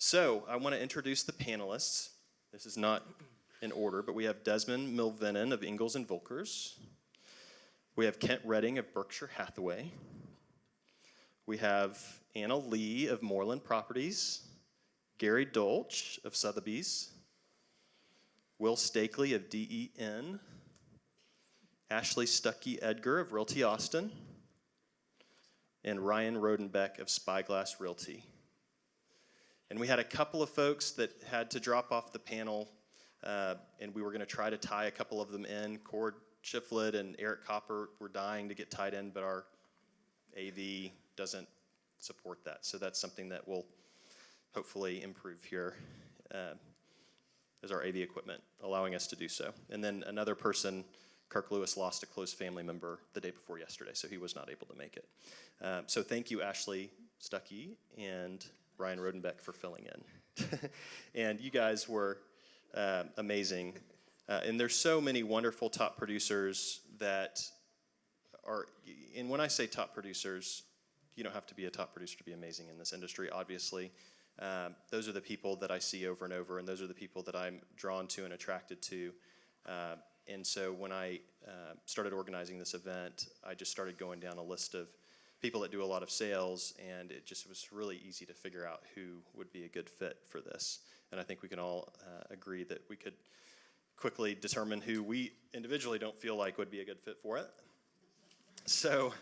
So I want to introduce the panelists. This is not in order, but we have Desmond Milvenan of Engels and Volkers. We have Kent Redding of Berkshire Hathaway. We have Anna Lee of Moreland Properties, Gary Dolch of Sotheby's, Will Stakely of DEN, Ashley Stucki-Edgar of Realty Austin, and Ryan Rodenbeck of Spyglass Realty. And we had a couple of folks that had to drop off the panel, and we were going to try to tie a couple of them in. Cord Shiflett and Eric Copper were dying to get tied in, but our AV doesn't support that. So that's something that will hopefully improve here as our AV equipment, allowing us to do so. And then another person, Kirk Lewis, lost a close family member the day before yesterday, so he was not able to make it. So thank you, Ashley Stuckey and Ryan Rodenbeck, for filling in. And you guys were amazing. And there's so many wonderful top producers that are, and when I say top producers, you don't have to be a top producer to be amazing in this industry, obviously. Those are the people that I see over and over, and those are the people that I'm drawn to and attracted to. And so when I started organizing this event, I just started going down a list of people that do a lot of sales, and it just was really easy to figure out who would be a good fit for this. And I think we can all agree that we could quickly determine who we individually don't feel like would be a good fit for it. So,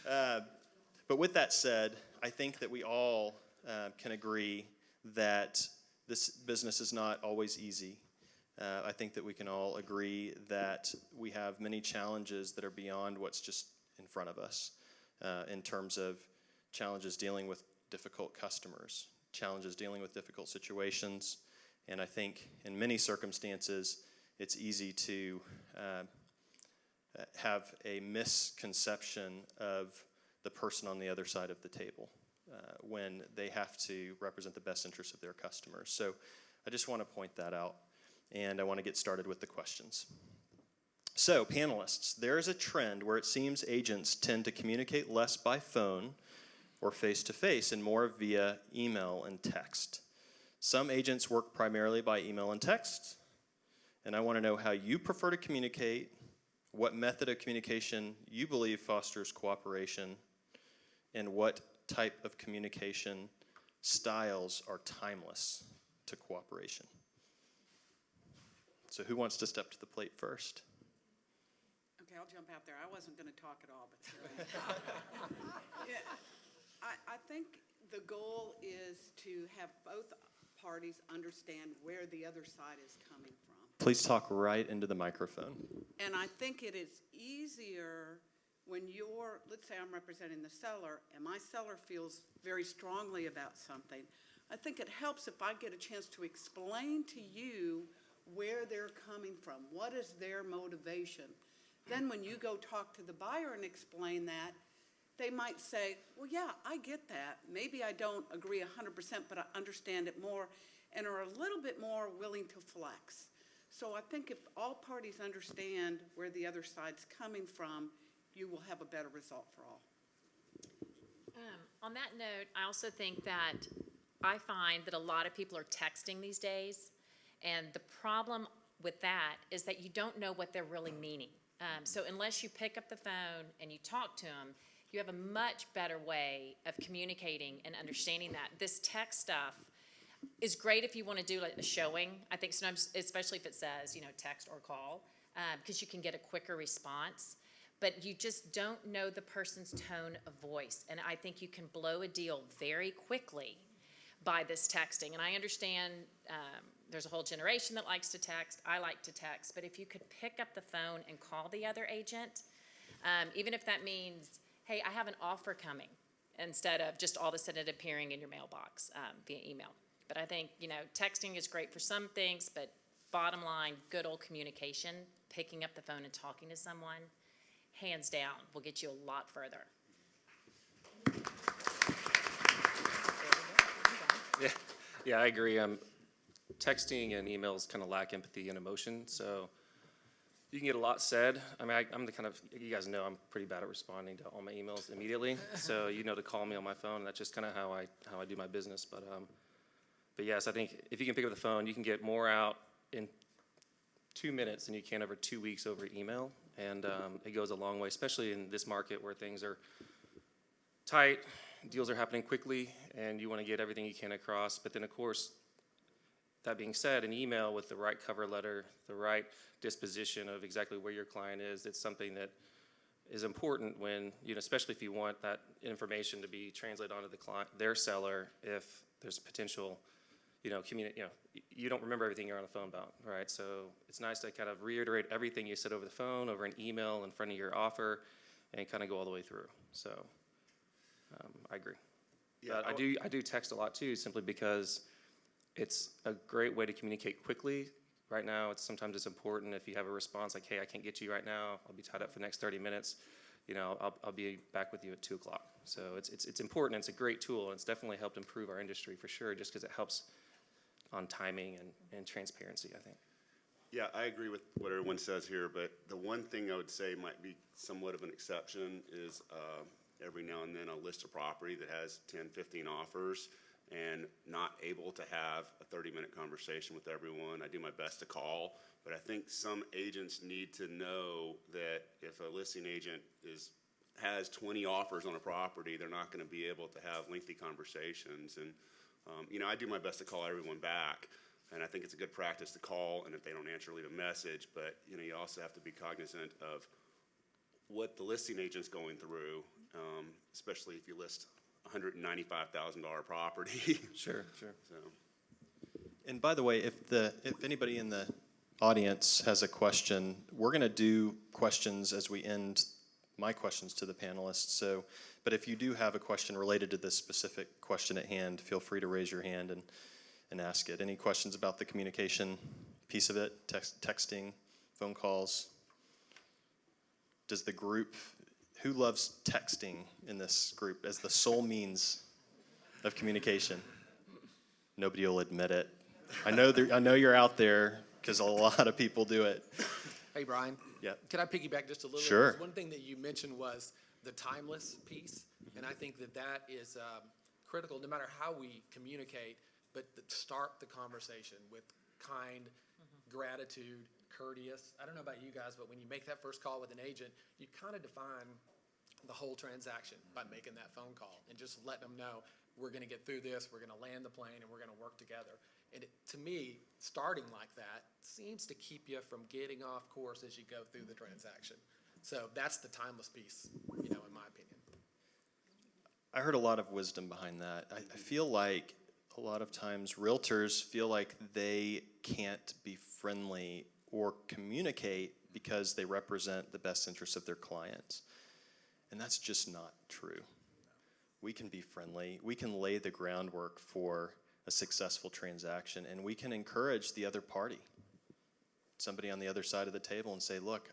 but with that said, I think that we all can agree that this business is not always easy. I think that we can all agree that we have many challenges that are beyond what's just in front of us in terms of challenges dealing with difficult customers, challenges dealing with difficult situations, and I think in many circumstances it's easy to have a misconception of the person on the other side of the table when they have to represent the best interests of their customers. So I just want to point that out, and I want to get started with the questions. So, panelists, there is a trend where it seems agents tend to communicate less by phone or face-to-face and more via email and text. Some agents work primarily by email and text, and I want to know how you prefer to communicate, what method of communication you believe fosters cooperation, and what type of communication styles are timeless to cooperation. So who wants to step to the plate first? Okay, I'll jump out there. I wasn't going to talk at all, but yeah, I think the goal is to have both parties understand where the other side is coming from. Please talk right into the microphone. And I think it is easier when let's say I'm representing the seller, and my seller feels very strongly about something. I think it helps if I get a chance to explain to you where they're coming from, what is their motivation. Then when you go talk to the buyer and explain that, they might say, well, yeah, I get that. Maybe I don't agree 100%, but I understand it more, and are a little bit more willing to flex. So I think if all parties understand where the other side's coming from, you will have a better result for all. On that note, I also think that I find that a lot of people are texting these days, and the problem with that is that you don't know what they're really meaning. So unless you pick up the phone and you talk to them, you have a much better way of communicating and understanding that. This text stuff is great if you want to do like a showing. I think sometimes, especially if it says, text or call, because you can get a quicker response. But you just don't know the person's tone of voice. And I think you can blow a deal very quickly by this texting. And I understand there's a whole generation that likes to text. I like to text. But if you could pick up the phone and call the other agent, even if that means, hey, I have an offer coming, instead of just all of a sudden it appearing in your mailbox via email. But I think, texting is great for some things, but bottom line, good old communication, picking up the phone and talking to someone, hands down, will get you a lot further. Yeah, I agree. Texting and emails kind of lack empathy and emotion, so You can get a lot said. I mean, I'm the kind of, you guys know I'm pretty bad at responding to all my emails immediately. So you know to call me on my phone. That's just kind of how I do my business. But yes, I think if you can pick up the phone, you can get more out in 2 minutes than you can over 2 weeks over email. And it goes a long way, especially in this market where things are tight, deals are happening quickly, and you want to get everything you can across. But then, of course, that being said, an email with the right cover letter, the right disposition of exactly where your client is, it's something that is important when, especially if you want that information to be translated onto the client, their seller, if there's a potential, you don't remember everything you're on the phone about, right? So it's nice to kind of reiterate everything you said over the phone, over an email, in front of your offer, and kind of go all the way through. So I agree. Yeah, But I do text a lot too, simply because it's a great way to communicate quickly. Right now, sometimes it's important if you have a response like, hey, I can't get to you right now. I'll be tied up for the next 30 minutes. I'll be back with you at 2 o'clock. So it's important. It's a great tool, and it's definitely helped improve our industry for sure, just because it helps on timing and transparency, I think. Yeah, I agree with what everyone says here, but the one thing I would say might be somewhat of an exception is every now and then I'll list a property that has 10, 15 offers and not able to have a 30-minute conversation with everyone. I do my best to call, but I think some agents need to know that if a listing agent has 20 offers on a property, they're not going to be able to have lengthy conversations. And I do my best to call everyone back, and I think it's a good practice to call, and if they don't answer, leave a message. But you also have to be cognizant of what the listing agent's going through, especially if you list $195,000 property. Sure. So. And by the way, if anybody in the audience has a question, we're going to do questions as we end my questions to the panelists. So, but if you do have a question related to this specific question at hand, feel free to raise your hand and ask it. Any questions about the communication piece of it? Texting, phone calls? Does the group, who loves texting in this group as the sole means of communication? Nobody will admit it. I know you're out there because a lot of people do it. Hey, Brian. Yeah. Can I piggyback just a little Sure. bit? One thing that you mentioned was the timeless piece, and I think that is critical no matter how we communicate, but start the conversation with kind, gratitude, courteous. I don't know about you guys, but when you make that first call with an agent, you kind of define the whole transaction by making that phone call and just letting them know we're going to get through this, we're going to land the plane, and we're going to work together. And to me, starting like that seems to keep you from getting off course as you go through the transaction. So that's the timeless piece, in my opinion. I heard a lot of wisdom behind that. I feel like a lot of times realtors feel like they can't be friendly or communicate because they represent the best interests of their clients. And that's just not true. We can be friendly. We can lay the groundwork for a successful transaction, and we can encourage the other party, somebody on the other side of the table, and say, look,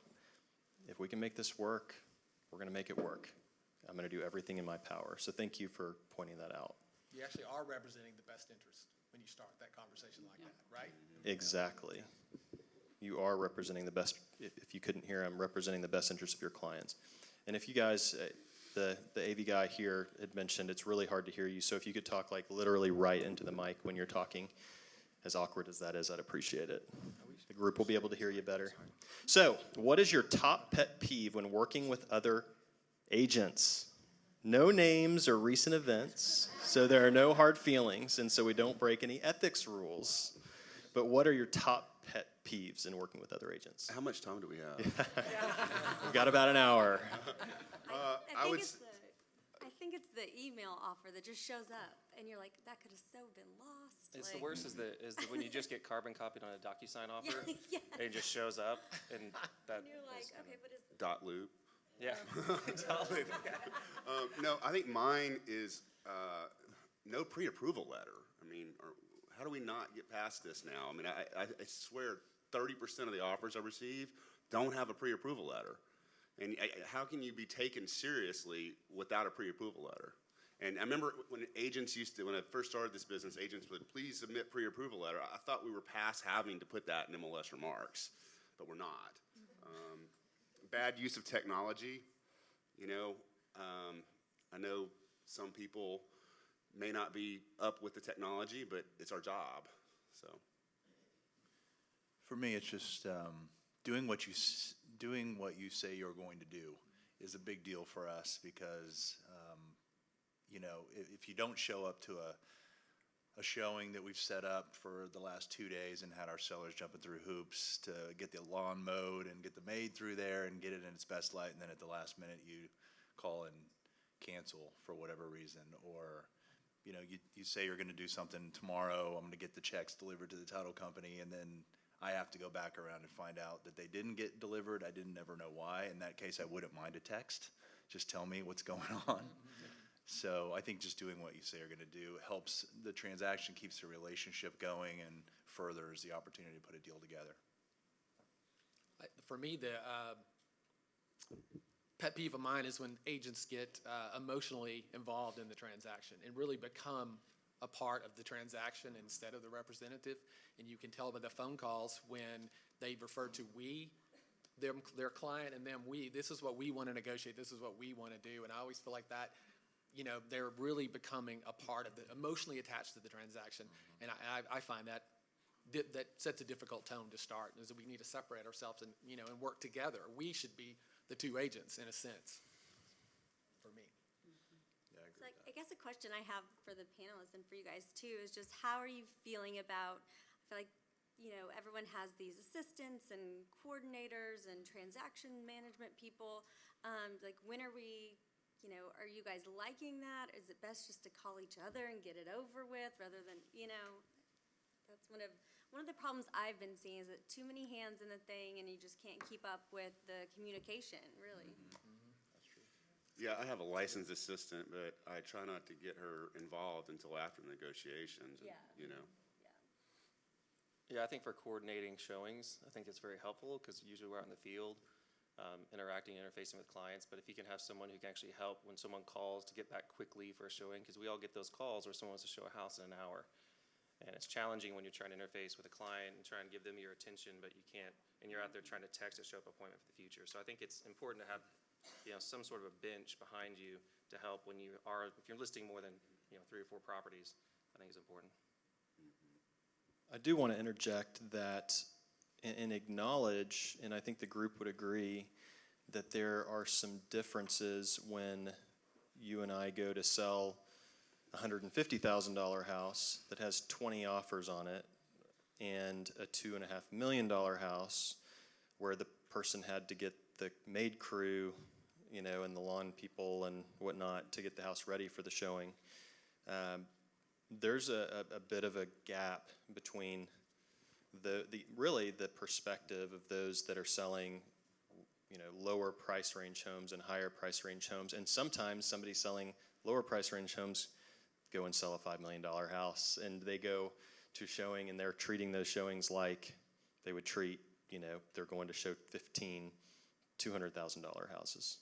if we can make this work, we're going to make it work. I'm going to do everything in my power. So thank you for pointing that out. You actually are representing the best interest when you start that conversation like that, right? Exactly. You are representing the best, if you couldn't hear, I'm representing the best interest of your clients. And if you guys, the AV guy here had mentioned it's really hard to hear you, so if you could talk like literally right into the mic when you're talking, as awkward as that is, I'd appreciate it. The group will be able to hear you better. So, what is your top pet peeve when working with other agents? No names or recent events, so there are no hard feelings, and so we don't break any ethics rules. But what are your top pet peeves in working with other agents? How much time do we have? We've got about an hour. I think it's the email offer that just shows up, and you're like, that could have so been lost. It's like, the worst is when you just get carbon copied on a DocuSign offer, Yeah. and it just shows up, and that. And you're like, is kinda- okay, but is Dot loop. Yeah. Totally. No, I think mine is no pre-approval letter. I mean, how do we not get past this now? I mean, I swear 30% of the offers I receive don't have a pre-approval letter. And how can you be taken seriously without a pre-approval letter? And I remember when I first started this business, agents would please submit pre-approval letter. I thought we were past having to put that in MLS remarks, but we're not. Bad use of technology, you know, I know some people may not be up with the technology, but it's our job, so. For me, it's just doing what you say you're going to do is a big deal for us because, you know, if you don't show up to a showing that we've set up for the last 2 days and had our sellers jumping through hoops to get the lawn mowed and get the maid through there and get it in its best light, and then at the last minute you call and cancel for whatever reason, or you know, you say you're going to do something tomorrow, I'm going to get the checks delivered to the title company, and then I have to go back around and find out that they didn't get delivered. I didn't ever know why. In that case, I wouldn't mind a text. Just tell me what's going on. So I think just doing what you say you're going to do helps the transaction, keeps the relationship going, and furthers the opportunity to put a deal together. For me, the pet peeve of mine is when agents get emotionally involved in the transaction and really become a part of the transaction instead of the representative. And you can tell by the phone calls when they refer to we, their client, and them we. This is what we want to negotiate. This is what we want to do. And I always feel like that, you know, they're really becoming a part of the, emotionally attached to the transaction. And I find that sets a difficult tone to start, is that we need to separate ourselves and, you know, and work together. We should be the two agents in a sense, for me. Yeah, I agree So with that. I guess a question I have for the panelists and for you guys too is just how are you feeling about, I feel like, you know, everyone has these assistants and coordinators and transaction management people. Like when are we, you know, are you guys liking that? Is it best just to call each other and get it over with rather than, you know, that's one of the problems I've been seeing is that too many hands in the thing and you just can't keep up with the communication, really. That's true. Yeah, I have a licensed assistant, but I try not to get her involved until after the negotiations, Yeah. you know. Yeah, I think for coordinating showings, I think it's very helpful because usually we're out in the field, interacting, interfacing with clients. But if you can have someone who can actually help when someone calls to get back quickly for a showing, because we all get those calls where someone wants to show a house in an hour. And it's challenging when you're trying to interface with a client and try and give them your attention, but you can't, and you're out there trying to text a show up appointment for the future. So I think it's important to have, you know, some sort of a bench behind you to help when you are, if you're listing more than, you know, 3 or 4 properties, I think is important. I do want to interject that and acknowledge, and I think the group would agree, that there are some differences when you and I go to sell a $150,000 house that has 20 offers on it and a $2.5 million house where the person had to get the maid crew, you know, and the lawn people and whatnot to get the house ready for the showing. There's a bit of a gap between really the perspective of those that are selling, you know, lower price range homes and higher price range homes. And sometimes somebody selling lower price range homes go and sell a $5 million house, and they go to showing and they're treating those showings like they would treat, you know, they're going to show 15 $200,000 houses.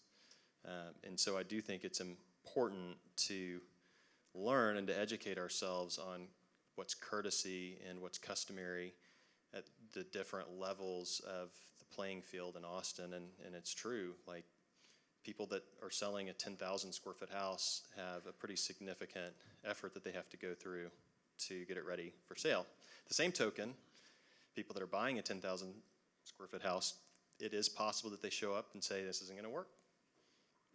And so I do think it's important to learn and to educate ourselves on what's courtesy and what's customary at the different levels of the playing field in Austin. And it's true, like people that are selling a 10,000 square foot house have a pretty significant effort that they have to go through to get it ready for sale. The same token, people that are buying a 10,000 square foot house, it is possible that they show up and say, this isn't going to work.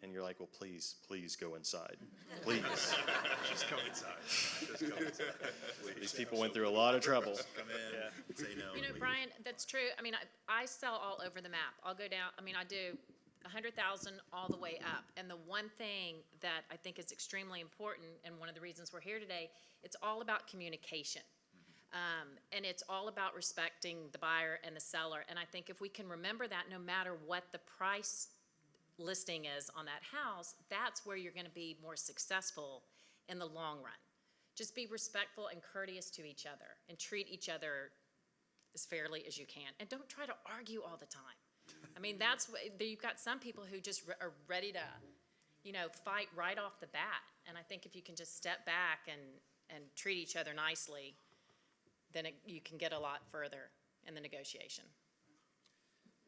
And you're like, well, please go inside. Please. Just go inside. Just go inside. These people went through a lot of trouble. Come in, say no. You know, Brian, that's true. I mean, I sell all over the map. I'll go down, I mean, I do 100,000 all the way up. And the one thing that I think is extremely important, and one of the reasons we're here today, it's all about communication. And it's all about respecting the buyer and the seller. And I think if we can remember that, no matter what the price listing is on that house, that's where you're going to be more successful in the long run. Just be respectful and courteous to each other and treat each other as fairly as you can. And don't try to argue all the time. I mean, that's what, you've got some people who just are ready to, you know, fight right off the bat. And I think if you can just step back and treat each other nicely, then you can get a lot further in the negotiation.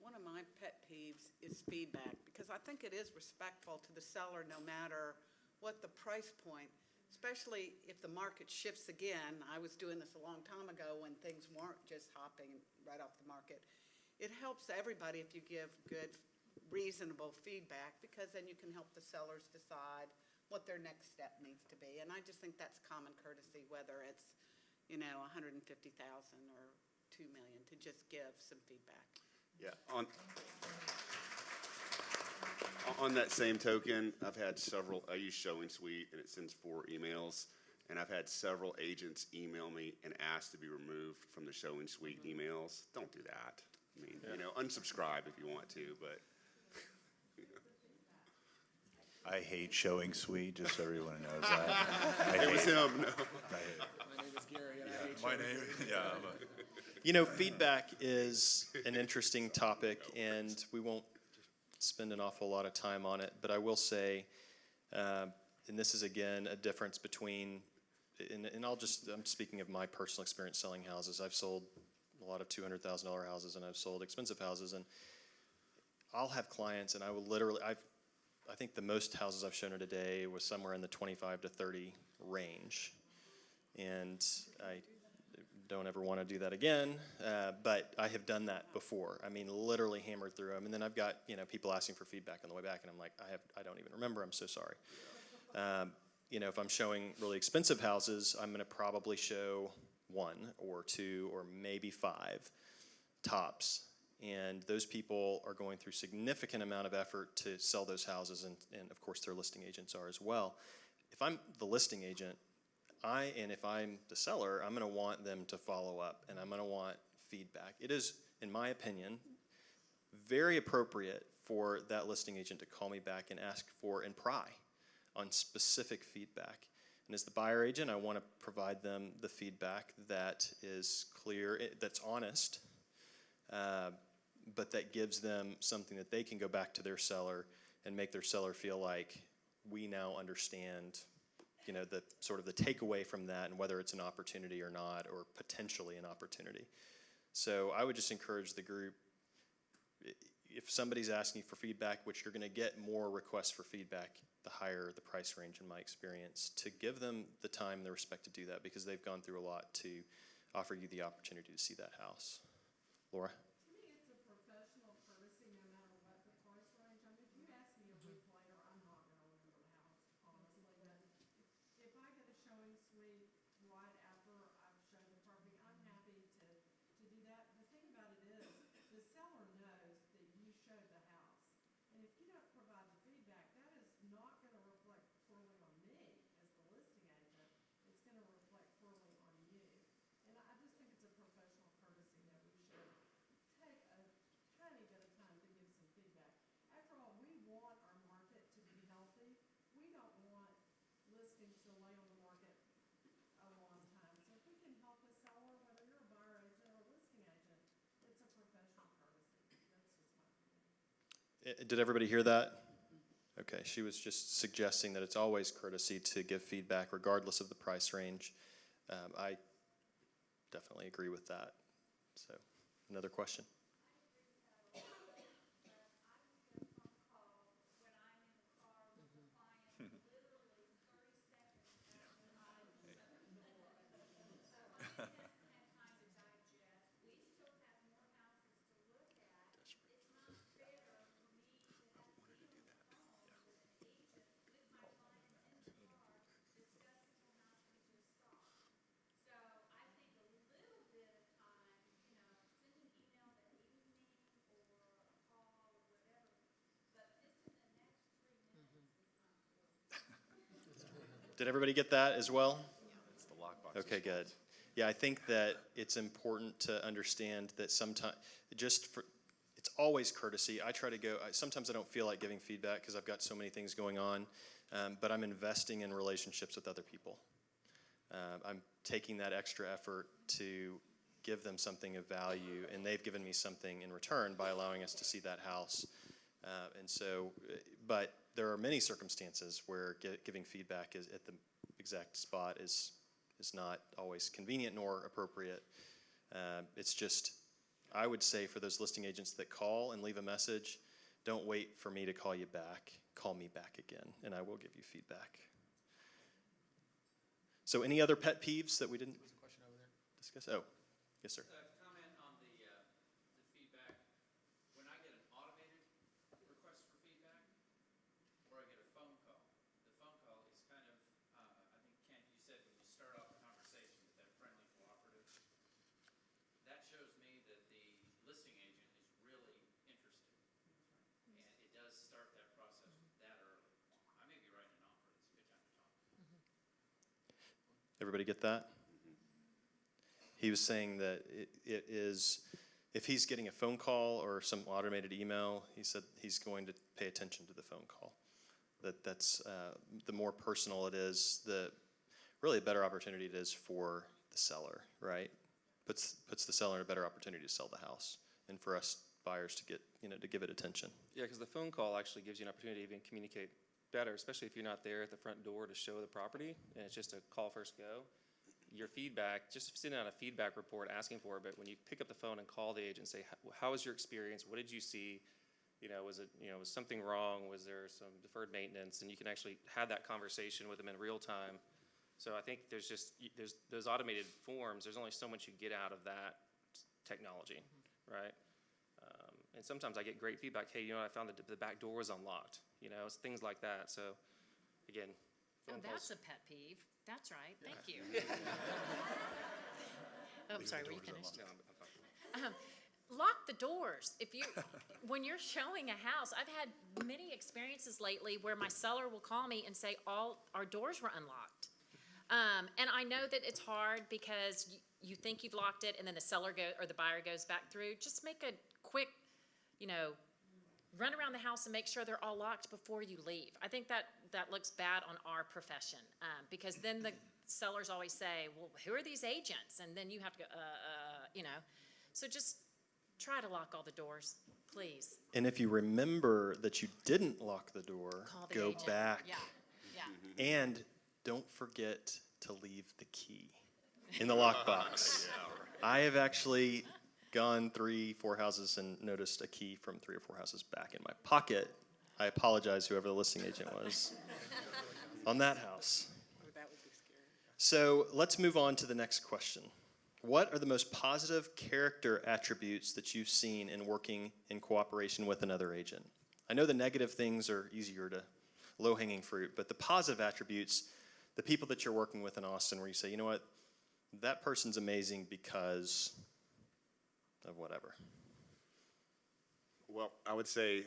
one of my pet peeves is feedback, because I think it is respectful to the seller no matter what the price point, especially if the market shifts again. I was doing this a long time ago when things weren't just hopping right off the market. It helps everybody if you give good, reasonable feedback, because then you can help the sellers decide what their next step needs to be. And I just think that's common courtesy, whether it's, 150,000 or 2 million, to just give some feedback. Yeah, on that same token, I've had several, I use Showing Suite, and it sends 4 emails, and I've had several agents email me and ask to be removed from the Showing Suite emails. Don't do that. I mean, unsubscribe if you want to, but. I hate Showing Suite, just so everyone knows that. I It was hate it. him, no. My name is Gary, and I hate My Showing name, Suite. yeah. Feedback is an interesting topic, and we won't spend an awful lot of time on it, but I will say, and this is again a difference between, and I'm speaking of my personal experience selling houses. I've sold a lot of $200,000 houses, and I've sold expensive houses, and I'll have clients, and I will literally, I think the most houses I've shown her today was somewhere in the 25 to 30 range, and I don't ever want to do that again, but I have done that before. I mean, literally hammered through them, and then I've got people asking for feedback on the way back, and I'm like, I don't even remember. I'm so sorry. If I'm showing really expensive houses, I'm going to probably show 1 or 2 or maybe 5 tops, and those people are going through significant amount of effort to sell those houses, and of course their listing agents are as well. If I'm the listing agent, and if I'm the seller, I'm going to want them to follow up, and I'm going to want feedback. It is, in my opinion, very appropriate for that listing agent to call me back and ask for and pry on specific feedback. And as the buyer agent, I want to provide them the feedback that is clear, that's honest, but that gives them something that they can go back to their seller and make their seller feel like we now understand the sort of the takeaway from that, and whether it's an opportunity or not, or potentially an opportunity. So I would just encourage the group, if somebody's asking for feedback, which you're going to get more requests for feedback the higher the price range in my experience, to give them the time and the respect to do that, because they've gone through a lot to offer you the opportunity to see that house. Laura? To me, it's a professional courtesy no matter what the price range. I mean, if you ask me a week later, I'm not going to remember the house, honestly. But if I get a showing suite right after I've shown the property, I'm happy to do that. The thing about it is, the seller knows that you showed the house. And if you don't provide the feedback, that is not going to reflect poorly on me as the listing agent. It's going to reflect poorly on you. And I just think it's a professional courtesy that we should take a tiny bit of time to give some feedback. After all, we want our market to be healthy. We don't want listings to lay on the market a long time. So if we can help a seller, whether you're a buyer agent or a listing agent, it's a professional courtesy. That's just my opinion. Did everybody hear that? Okay, she was just suggesting that it's always courtesy to give feedback regardless of the price range. I definitely agree with that. So, another question? Did everybody get that as well? It's the lockbox. Okay, good. Yeah, I think that it's important to understand that sometimes, it's always courtesy. I try to sometimes I don't feel like giving feedback because I've got so many things going on, but I'm investing in relationships with other people. I'm taking that extra effort to give them something of value, and they've given me something in return by allowing us to see that house. But there are many circumstances where giving feedback is at the exact spot is not always convenient nor appropriate. It's just I would say for those listing agents that call and leave a message, don't wait for me to call you back. Call me back again, and I will give you feedback. So any other pet peeves that we didn't discuss? Oh, yes, sir. Comment on the feedback. When I get an automated request for feedback, or I get a phone call, the phone call is kind of, I think, Kent, you said when you start off the conversation with that friendly cooperative, that shows me that the listing agent is really interested. And it does start that process that early. I may be writing an offer, it's a good time to talk. Everybody get that? He was saying that it is, if he's getting a phone call or some automated email, he said he's going to pay attention to the phone call. That's the more personal it is, the really a better opportunity it is for the seller, right? Puts the seller in a better opportunity to sell the house, and for us buyers to get, to give it attention. Yeah, because the phone call actually gives you an opportunity to even communicate better, especially if you're not there at the front door to show the property, and it's just a call first go. Your feedback, just sitting on a feedback report asking for it, but when you pick up the phone and call the agent and say, how was your experience? What did you see? Was something wrong? Was there some deferred maintenance? And you can actually have that conversation with them in real time. So I think there's those automated forms, there's only so much you get out of that technology, right? And sometimes I get great feedback. Hey, I found that the back door was unlocked. It's things like that. So again, Oh, phone that's calls. a pet peeve. That's right. Thank you. Oh, I'm sorry. Were you finished? No, I'm talking. Lock the doors. When you're showing a house, I've had many experiences lately where my seller will call me and say all our doors were unlocked. And I know that it's hard because you think you've locked it, and then the seller or the buyer goes back through. Just make a quick, run around the house and make sure they're all locked before you leave. I think that looks bad on our profession, because then the sellers always say, well, who are these agents? And then you have to go, So just try to lock all the doors, please. And if you remember that you didn't lock the door, Call the go agent. back. Yeah. And don't forget to leave the key in the lockbox. I have actually gone 3-4 houses and noticed a key from 3 or 4 houses back in my pocket. I apologize, whoever the listing agent was, on that house. Oh, that would be scary. So let's move on to the next question. What are the most positive character attributes that you've seen in working in cooperation with another agent? I know the negative things are easier to low-hanging fruit, but the positive attributes, the people that you're working with in Austin where you say, you know what, that person's amazing because of whatever. Well, I would say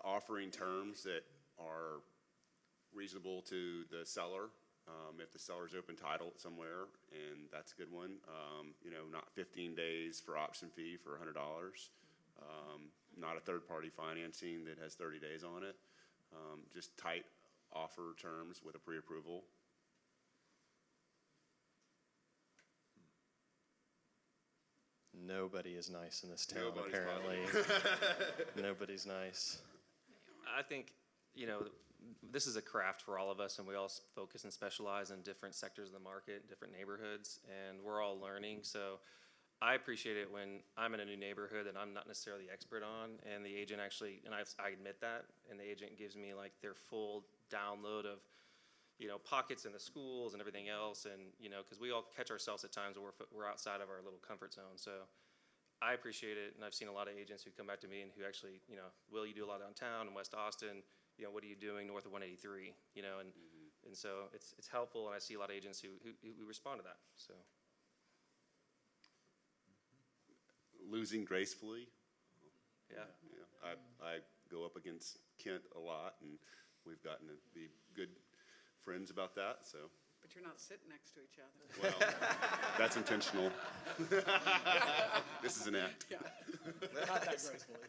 offering terms that are reasonable to the seller. If the seller's open title somewhere, and that's a good one. Not 15 days for option fee for $100. Not a third-party financing that has 30 days on it. Just tight offer terms with a pre-approval. Nobody is nice in this town, Nobody's apparently. Nobody's nice. I think, this is a craft for all of us, and we all focus and specialize in different sectors of the market, different neighborhoods, and we're all learning. So I appreciate it when I'm in a new neighborhood that I'm not necessarily the expert on, and the agent actually, and I admit that, and the agent gives me like their full download of, pockets in the schools and everything else, and, because we all catch ourselves at times where we're outside of our little comfort zone. So I appreciate it, and I've seen a lot of agents who come back to me and who actually, Will, you do a lot downtown in West Austin, what are you doing north of 183, and so it's helpful, and I see a lot of agents who respond to that, so. Losing gracefully. Yeah. I go up against Kent a lot, and we've gotten to be good friends about that, so. But you're not sitting next to each other. Well, that's intentional. This is an act. Yeah. Not that gracefully.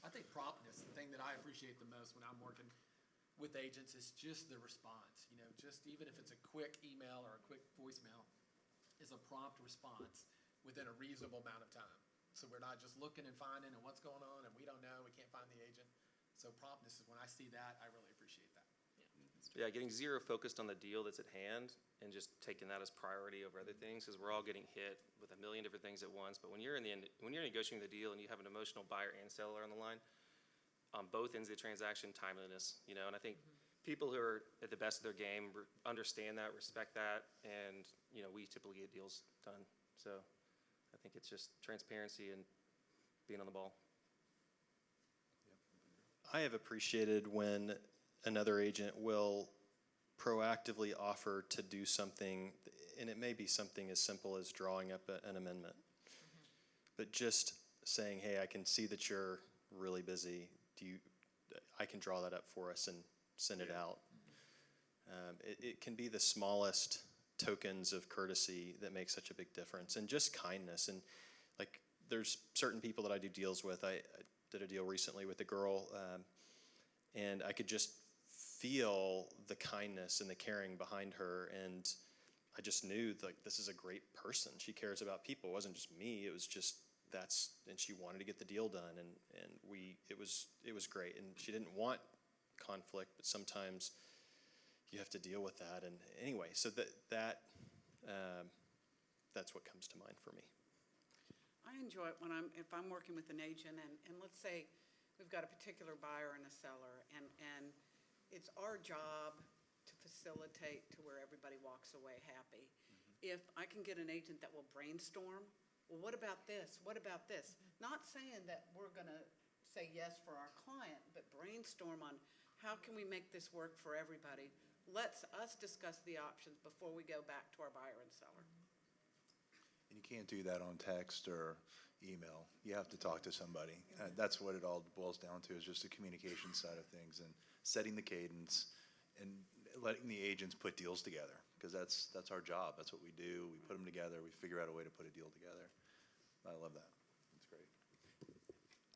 I think promptness, the thing that I appreciate the most when I'm working with agents is just the response. Just even if it's a quick email or a quick voicemail, is a prompt response within a reasonable amount of time. So we're not just looking and finding and what's going on and we don't know, we can't find the agent. So promptness is when I see that, I really appreciate that. Yeah. Yeah, getting zero focused on the deal that's at hand and just taking that as priority over other things, because we're all getting hit with a million different things at once. But when you're negotiating the deal and you have an emotional buyer and seller on the line, on both ends of the transaction, timeliness, and I think people who are at the best of their game understand that, respect that, and, we typically get deals done. So I think it's just transparency and being on the ball. I have appreciated when another agent will proactively offer to do something, and it may be something as simple as drawing up an amendment. But just saying, hey, I can see that you're really busy. I can draw that up for us and send it out. It can be the smallest tokens of courtesy that make such a big difference, and just kindness. And like, there's certain people that I do deals with. I did a deal recently with a girl, and I could just feel the kindness and the caring behind her, and I just knew, like, this is a great person. She cares about people. It wasn't just me. It was just and she wanted to get the deal done, and it was great. And she didn't want conflict, but sometimes you have to deal with that. And anyway, so that's what comes to mind for me. I enjoy it if I'm working with an agent, and let's say we've got a particular buyer and a seller, and it's our job to facilitate to where everybody walks away happy. If I can get an agent that will brainstorm, well, what about this? What about this? Not saying that we're going to say yes for our client, but brainstorm on how can we make this work for everybody. Let's us discuss the options before we go back to our buyer and seller. And you can't do that on text or email. You have to talk to somebody. That's what it all boils down to, is just the communication side of things and setting the cadence and letting the agents put deals together, because that's our job. That's what we do. We put them together. We figure out a way to put a deal together. I love that. That's great.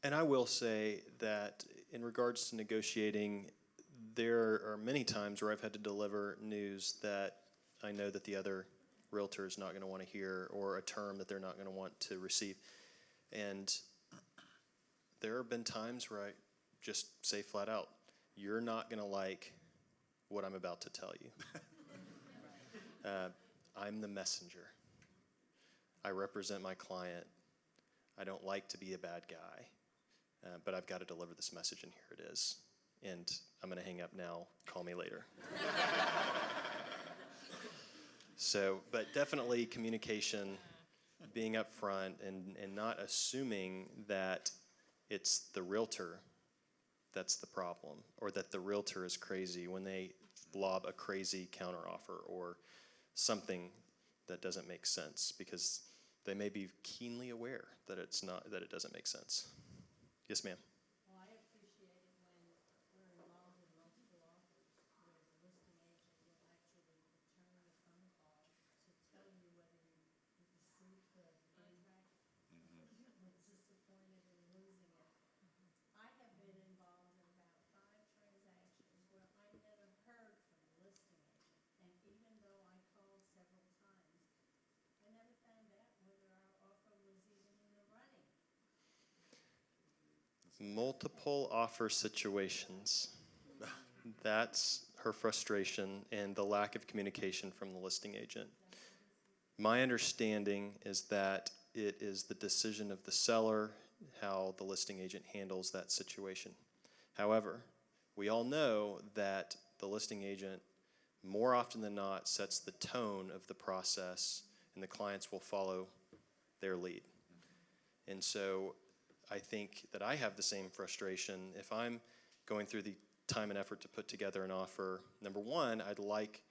And I will say that in regards to negotiating, there are many times where I've had to deliver news that I know that the other realtor is not going to want to hear, or a term that they're not going to want to receive. And there have been times where I just say flat out, you're not going to like what I'm about to tell you. I'm the messenger. I represent my client. I don't like to be a bad guy, but I've got to deliver this message, and here it is. And I'm going to hang up now. Call me later. So, but definitely communication, being upfront, and not assuming that it's the realtor that's the problem, or that the realtor is crazy when they lob a crazy counteroffer or something that doesn't make sense, because they may be keenly aware that it doesn't make sense. Yes, ma'am. Well, I appreciate it when we're involved in multiple offers, where the listing agent will actually return the phone call to tell you whether you received the contract, was disappointed in losing it. I have been involved in about 5 transactions where I never heard from the listing agent, and even though I called several times, I never found out whether our offer was even in the running. Multiple offer situations. That's her frustration and the lack of communication from the listing agent. My understanding is that it is the decision of the seller how the listing agent handles that situation. However, we all know that the listing agent, more often than not, sets the tone of the process, and the clients will follow their lead. And so I think that I have the same frustration. If I'm going through the time and effort to put together an offer, number one, I'd like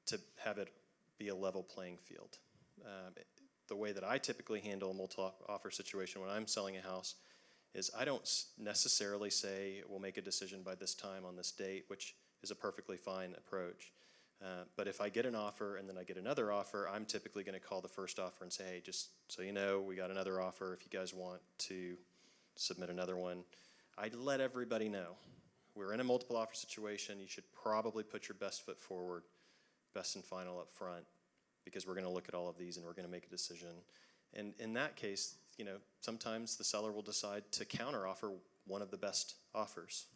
to have it be a level playing field. The way that I typically handle a multi-offer situation when I'm selling a house is I don't necessarily say we'll make a decision by this time on this date, which is a perfectly fine approach. But if I get an offer and then I get another offer, I'm typically going to call the first offer and say, hey, just so you know, we got another offer. If you guys want to submit another one, I'd let everybody know. We're in a multiple offer situation. You should probably put your best foot forward, best and final up front, because we're going to look at all of these and we're going to make a decision. And in that case, sometimes the seller will decide to counteroffer one of the best offers,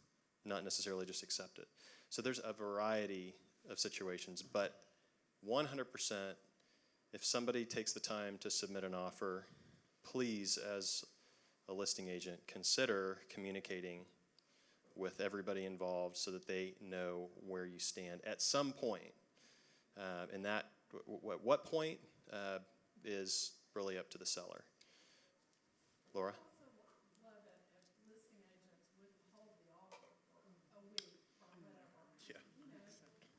not necessarily just accept it. So there's a variety of situations, but 100%, if somebody takes the time to submit an offer, please, as a listing agent, consider communicating with everybody involved so that they know where you stand at some point. And that, what point is really up to the seller. Laura? Also love it if listing agents wouldn't hold the offer for a week or whatever. Yeah. You know,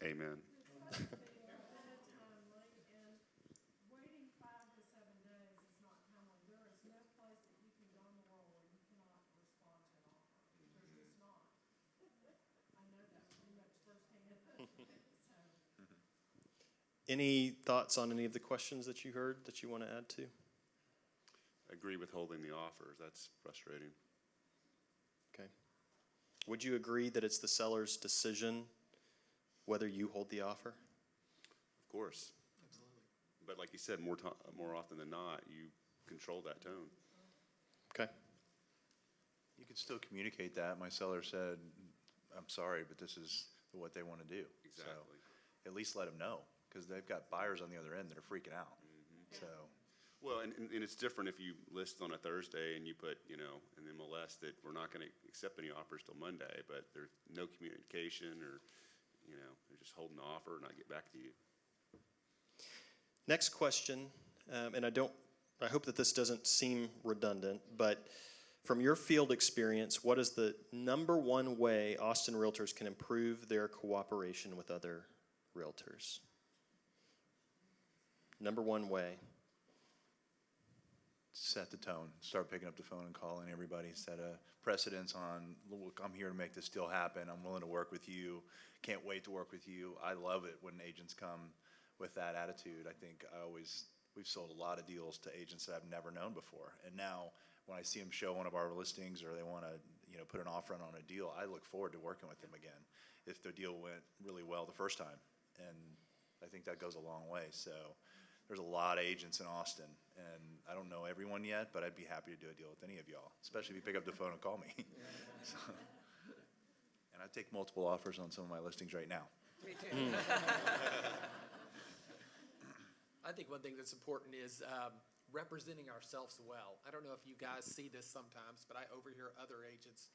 Amen. it's supposed to be presented timely, and waiting 5 to 7 days is not timely. There is no place that you can go in the world where you cannot respond to an offer. There's just not. I know that pretty much firsthand. So, Any thoughts on any of the questions that you heard that you want to add to? Agree with holding the offers. That's frustrating. Okay. Would you agree that it's the seller's decision whether you hold the offer? Of course. Absolutely. But like you said, more often than not, you control that tone. Okay. You could still communicate that. My seller said, I'm sorry, but this is what they want to do. Exactly. So at least let them know, because they've got buyers on the other end that are freaking out. So, Well, and it's different if you list on a Thursday and you put, in the MLS that we're not going to accept any offers till Monday, but there's no communication or, they're just holding the offer and I get back to you. Next question, and I hope that this doesn't seem redundant, but from your field experience, what is the number one way Austin realtors can improve their cooperation with other realtors? Number one way. set the tone, start picking up the phone and calling everybody, set a precedence on, look, I'm here to make this deal happen, I'm willing to work with you, can't wait to work with you. I love it when agents come with that attitude. I think we've sold a lot of deals to agents that I've never known before. And now, when I see them show one of our listings or they want to, put an offer on a deal, I look forward to working with them again if the deal went really well the first time. And I think that goes a long way. So there's a lot of agents in Austin, and I don't know everyone yet, but I'd be happy to do a deal with any of y'all, especially if you pick up the phone and call me. So, and I take multiple offers on some of my listings right now. Me too. I think one thing that's important is representing ourselves well. I don't know if you guys see this sometimes, but I overhear other agents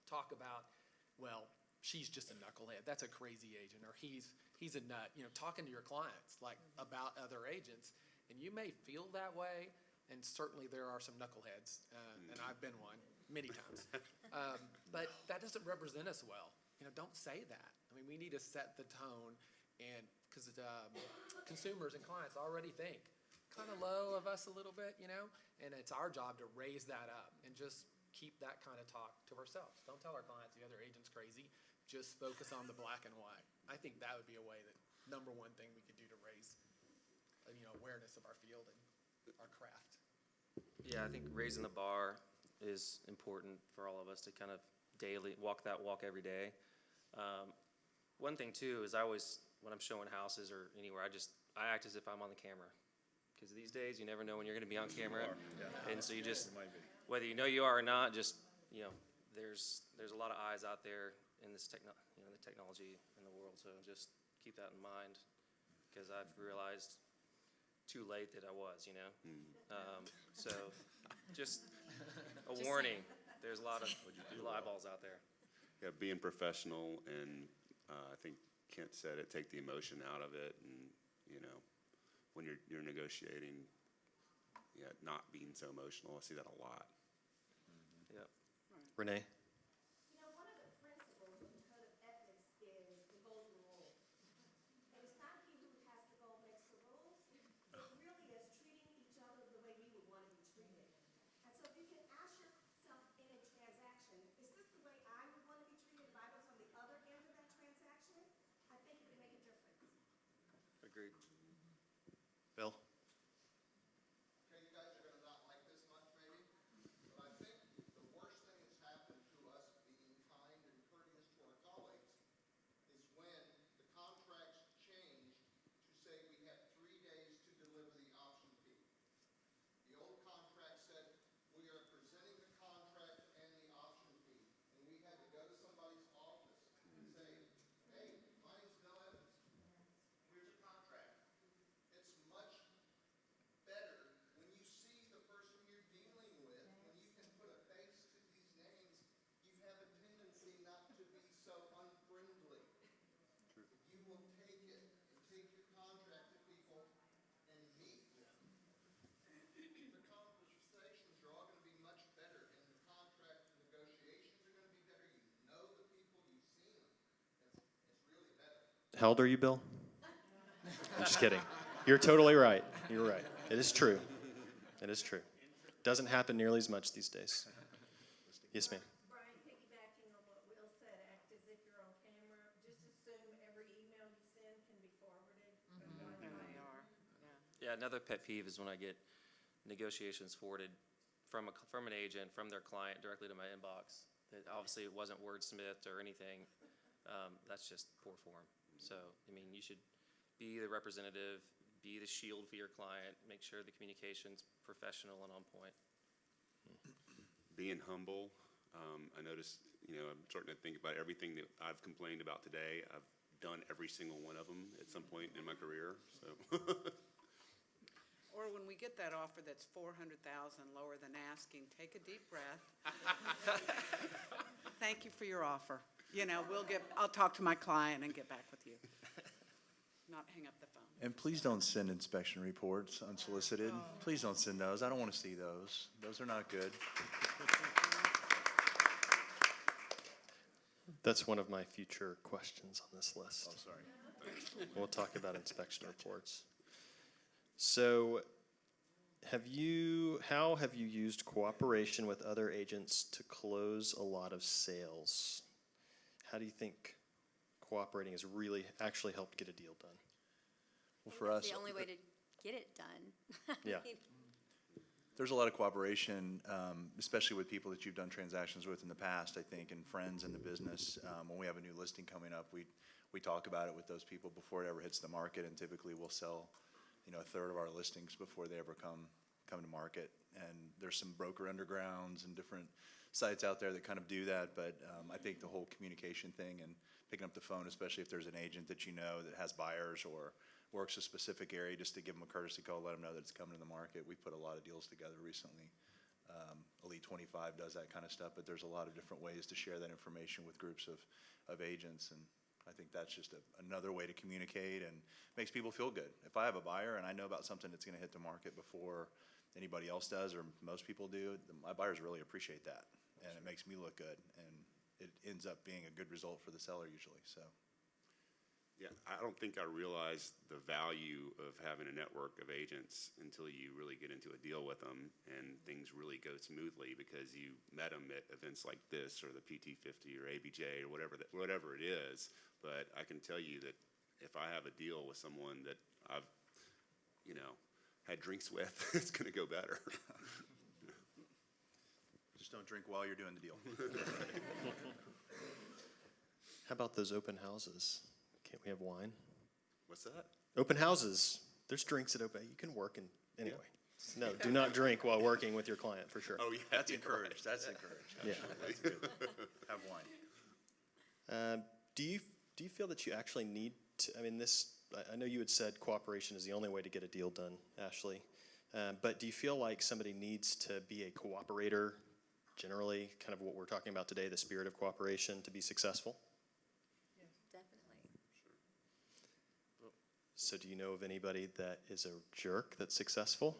talk about, well, she's just a knucklehead. That's a crazy agent, or he's a nut. Talking to your clients like about other agents, and you may feel that way. And certainly there are some knuckleheads, and I've been one many times. But that doesn't represent us well. Don't say that. I mean, we need to set the tone, and because consumers and clients already think kind of low of us a little bit, and it's our job to raise that up and just keep that kind of talk to ourselves. Don't tell our clients the other agent's crazy. Just focus on the black and white. I think that would be a way that number one thing we could do to raise, awareness of our field and our craft. Yeah, I think raising the bar is important for all of us to kind of daily walk that walk every day. One thing too is I always, when I'm showing houses or anywhere, I act as if I'm on the camera. Because these days you never know when you're going to be on camera, and so you just, whether you know you are or not, just there's a lot of eyes out there in this the technology in the world. So just keep that in mind, because I've realized too late that I was, so just a warning. There's a lot of eyeballs out there. Yeah, being professional, and I think Kent said it, take the emotion out of it, and when you're negotiating, not being so emotional. I see that a lot. Yeah. Renee? One of the principles of the code of ethics is the golden rule. And it's not he who has to go makes the rules. It really is treating each other the way we would want to be treated. And so if you can ask yourself in a transaction, is this the way I would want to be treated if I was on the other end of that transaction? I think it would make a difference. Agreed. Bill? Okay, you guys are gonna not like this much maybe, but I think the worst thing that's happened to us being kind and courteous to our colleagues is when the contracts changed to say we have 3 days to deliver the option fee. The old contract said we are presenting the contract and the option fee, and we had to go to somebody's office and say, hey, How old are you, Bill? I'm just kidding. You're totally right. You're right. It is true. It is true. Doesn't happen nearly as much these days. Yes, ma'am. Brian, piggybacking on what Will said, act as if you're on camera. Just assume every email you send can be forwarded. There they are, yeah. Yeah, another pet peeve is when I get negotiations forwarded from an agent, from their client, directly to my inbox. That obviously it wasn't wordsmithed or anything. That's just poor form. So, I mean, you should be the representative, be the shield for your client, make sure the communication's professional and on point. Being humble, I noticed, I'm starting to think about everything that I've complained about today. I've done every single one of them at some point in my career, so. Or when we get that offer that's 400,000 lower than asking, take a deep breath. Thank you for your offer. I'll talk to my client and get back with you. Not hang up the phone. And please don't send inspection reports unsolicited. Please don't send those. I don't want to see those. Those are not good. That's one of my future questions on this list. Oh, sorry. We'll talk about inspection reports. So, how have you used cooperation with other agents to close a lot of sales? How do you think cooperating has really actually helped get a deal done? Well, I for think us, that's the only way to get it done. Yeah. there's a lot of cooperation, especially with people that you've done transactions with in the past, I think, and friends in the business. When we have a new listing coming up, we talk about it with those people before it ever hits the market, and typically we'll sell, a third of our listings before they ever come to market. And there's some broker undergrounds and different sites out there that kind of do that, but I think the whole communication thing and picking up the phone, especially if there's an agent that that has buyers or works a specific area, just to give them a courtesy call, let them know that it's coming to the market. We put a lot of deals together recently. Elite 25 does that kind of stuff, but there's a lot of different ways to share that information with groups of agents, and I think that's just another way to communicate and makes people feel good. If I have a buyer and I know about something that's going to hit the market before anybody else does or most people do, my buyers really appreciate that, and it makes me look good, and it ends up being a good result for the seller usually. So. Yeah, I don't think I realized the value of having a network of agents until you really get into a deal with them and things really go smoothly because you met them at events like this or the PT50 or ABJ or whatever it is. But I can tell you that if I have a deal with someone that I've, had drinks with, it's going to go better. Just don't drink while you're doing the deal. How about those open houses? Can't we have wine? What's that? Open houses. There's drinks at open. You can work anyway. No, do not drink while working with your client for sure. Oh, yeah. That's encouraged. That's encouraged. Yeah. That's good. Have wine. Do you feel that you actually need to? I mean, I know you had said cooperation is the only way to get a deal done, Ashley. But do you feel like somebody needs to be a cooperator, generally, kind of what we're talking about today, the spirit of cooperation, to be successful? Definitely. So do you know of anybody that is a jerk that's successful?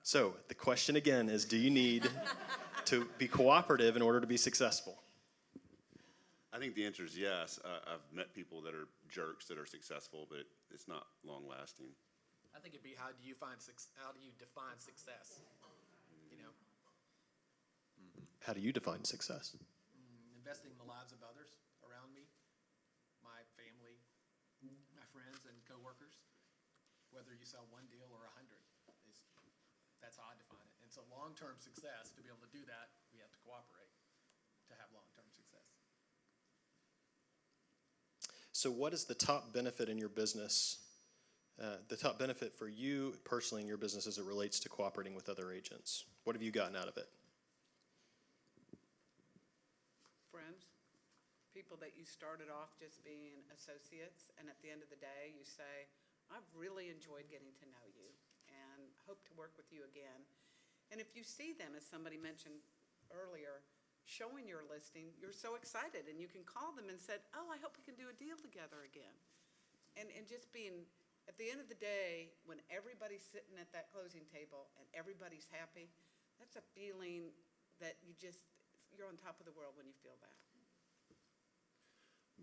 So the question again is, do you need to be cooperative in order to be successful? I think the answer is yes. I've met people that are jerks that are successful, but it's not long lasting. I think it'd be how do you define success? How do you define success? Investing in the lives of others around me, my family, my friends and coworkers. Whether you sell one deal or 100, that's how I define it. And so long-term success, to be able to do that, we have to cooperate to have long-term success. So what is the top benefit in your business, the top benefit for you personally in your business as it relates to cooperating with other agents? What have you gotten out of it? Friends, people that you started off just being associates, and at the end of the day, you say, I've really enjoyed getting to know you and hope to work with you again. And if you see them, as somebody mentioned earlier, showing your listing, you're so excited, and you can call them and say, oh, I hope we can do a deal together again. And just being, at the end of the day, when everybody's sitting at that closing table and everybody's happy, that's a feeling that you're on top of the world when you feel that.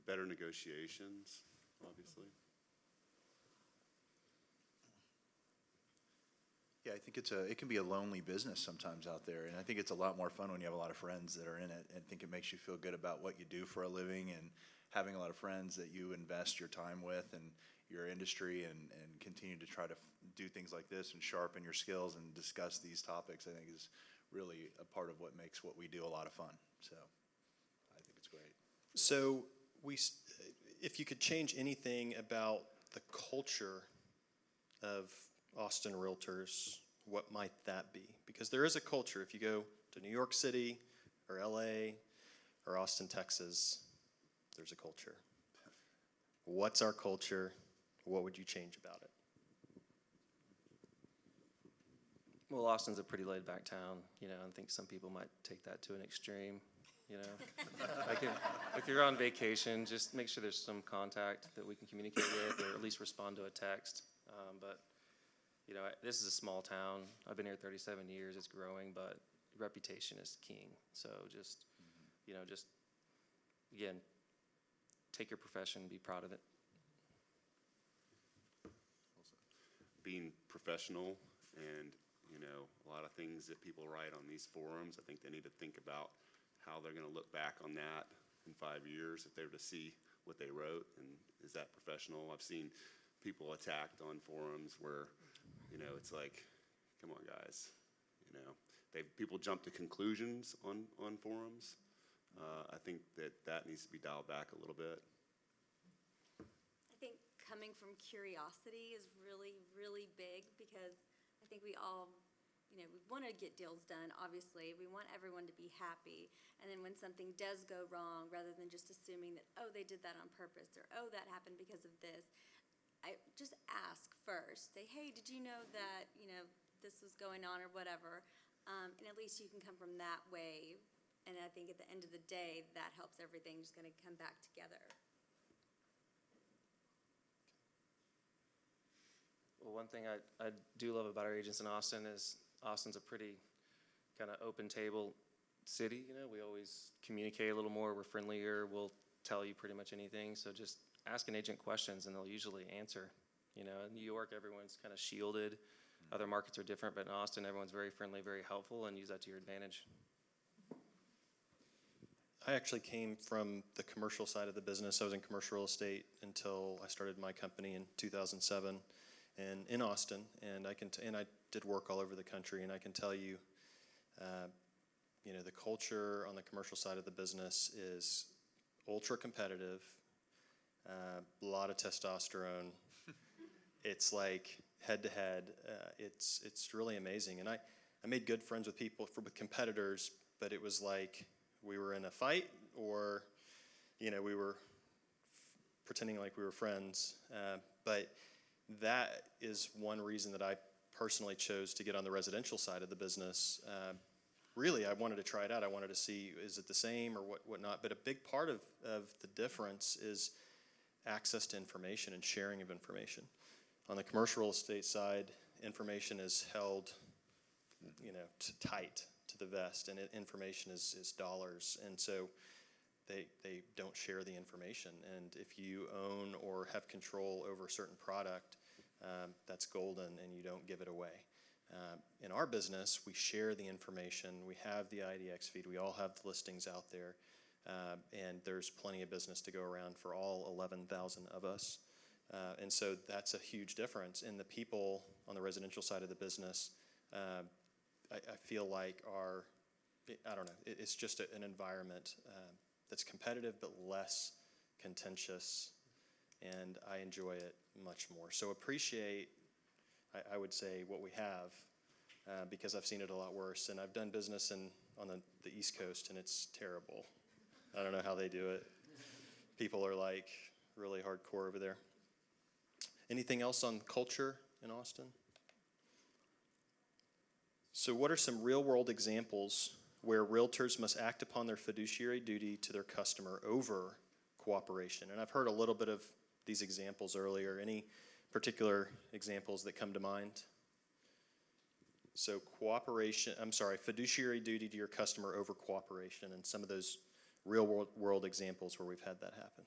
Better negotiations, obviously. Yeah, I think it can be a lonely business sometimes out there, and I think it's a lot more fun when you have a lot of friends that are in it. I think it makes you feel good about what you do for a living, and having a lot of friends that you invest your time with and your industry, and continue to try to do things like this and sharpen your skills and discuss these topics, I think is really a part of what makes what we do a lot of fun. So I think it's great. So if you could change anything about the culture of Austin Realtors, what might that be? Because there is a culture. If you go to New York City or LA or Austin, Texas, there's a culture. What's our culture? What would you change about it? Well, Austin's a pretty laid-back town, you know, and I think some people might take that to an extreme, you know. Like if you're on vacation, just make sure there's some contact that we can communicate with, or at least respond to a text. But, you know, this is a small town. I've been here 37 years. It's growing, but reputation is king. So just, you know, just, again, take your profession, be proud of it. Being professional, and you know, a lot of things that people write on these forums, I think they need to think about how they're going to look back on that in 5 years if they were to see what they wrote, and is that professional? I've seen people attacked on forums where, you know, it's like, come on guys, you know, people jump to conclusions on forums. I think that needs to be dialed back a little bit. I think coming from curiosity is really, really big, because I think we all, you know, we want to get deals done, obviously. We want everyone to be happy. And then when something does go wrong, rather than just assuming that, oh, they did that on purpose, or oh, that happened because of this, I just ask first. Say, hey, did you know that, you know, this was going on or whatever? And at least you can come from that way. And I think at the end of the day, that helps everything just kind of come back together. Well, one thing I do love about our agents in Austin is Austin's a pretty kind of open table city. You know, we always communicate a little more. We're friendlier. We'll tell you pretty much anything. So just ask an agent questions and they'll usually answer. You know, in New York, everyone's kind of shielded. Other markets are different, but in Austin, everyone's very friendly, very helpful, and use that to your advantage. I actually came from the commercial side of the business. I was in commercial real estate until I started my company in 2007. And in Austin, and I did work all over the country, and I can tell you, you know, the culture on the commercial side of the business is ultra competitive, a lot of testosterone. It's like head to head. It's really amazing, and I made good friends with people with competitors, but it was like we were in a fight, or you know, we were pretending like we were friends, but. That is one reason that I personally chose to get on the residential side of the business. Really, I wanted to try it out. I wanted to see, is it the same or whatnot? But a big part of the difference is access to information and sharing of information. On the commercial real estate side, information is held, you know, tight to the vest, and information is dollars. And so they don't share the information. And if you own or have control over a certain product, that's golden, and you don't give it away. In our business, we share the information. We have the IDX feed. We all have the listings out there, and there's plenty of business to go around for all 11,000 of us. And so that's a huge difference. And the people on the residential side of the business, I feel like I don't know, it's just an environment that's competitive but less contentious, and I enjoy it much more. So appreciate, I would say, what we have, because I've seen it a lot worse, and I've done business on the East Coast, and it's terrible. I don't know how they do it. People are like really hardcore over there. Anything else on culture in Austin? So what are some real-world examples where realtors must act upon their fiduciary duty to their customer over cooperation? And I've heard a little bit of these examples earlier. Any particular examples that come to mind? So cooperation, I'm sorry, fiduciary duty to your customer over cooperation, and some of those real world examples where we've had that happen.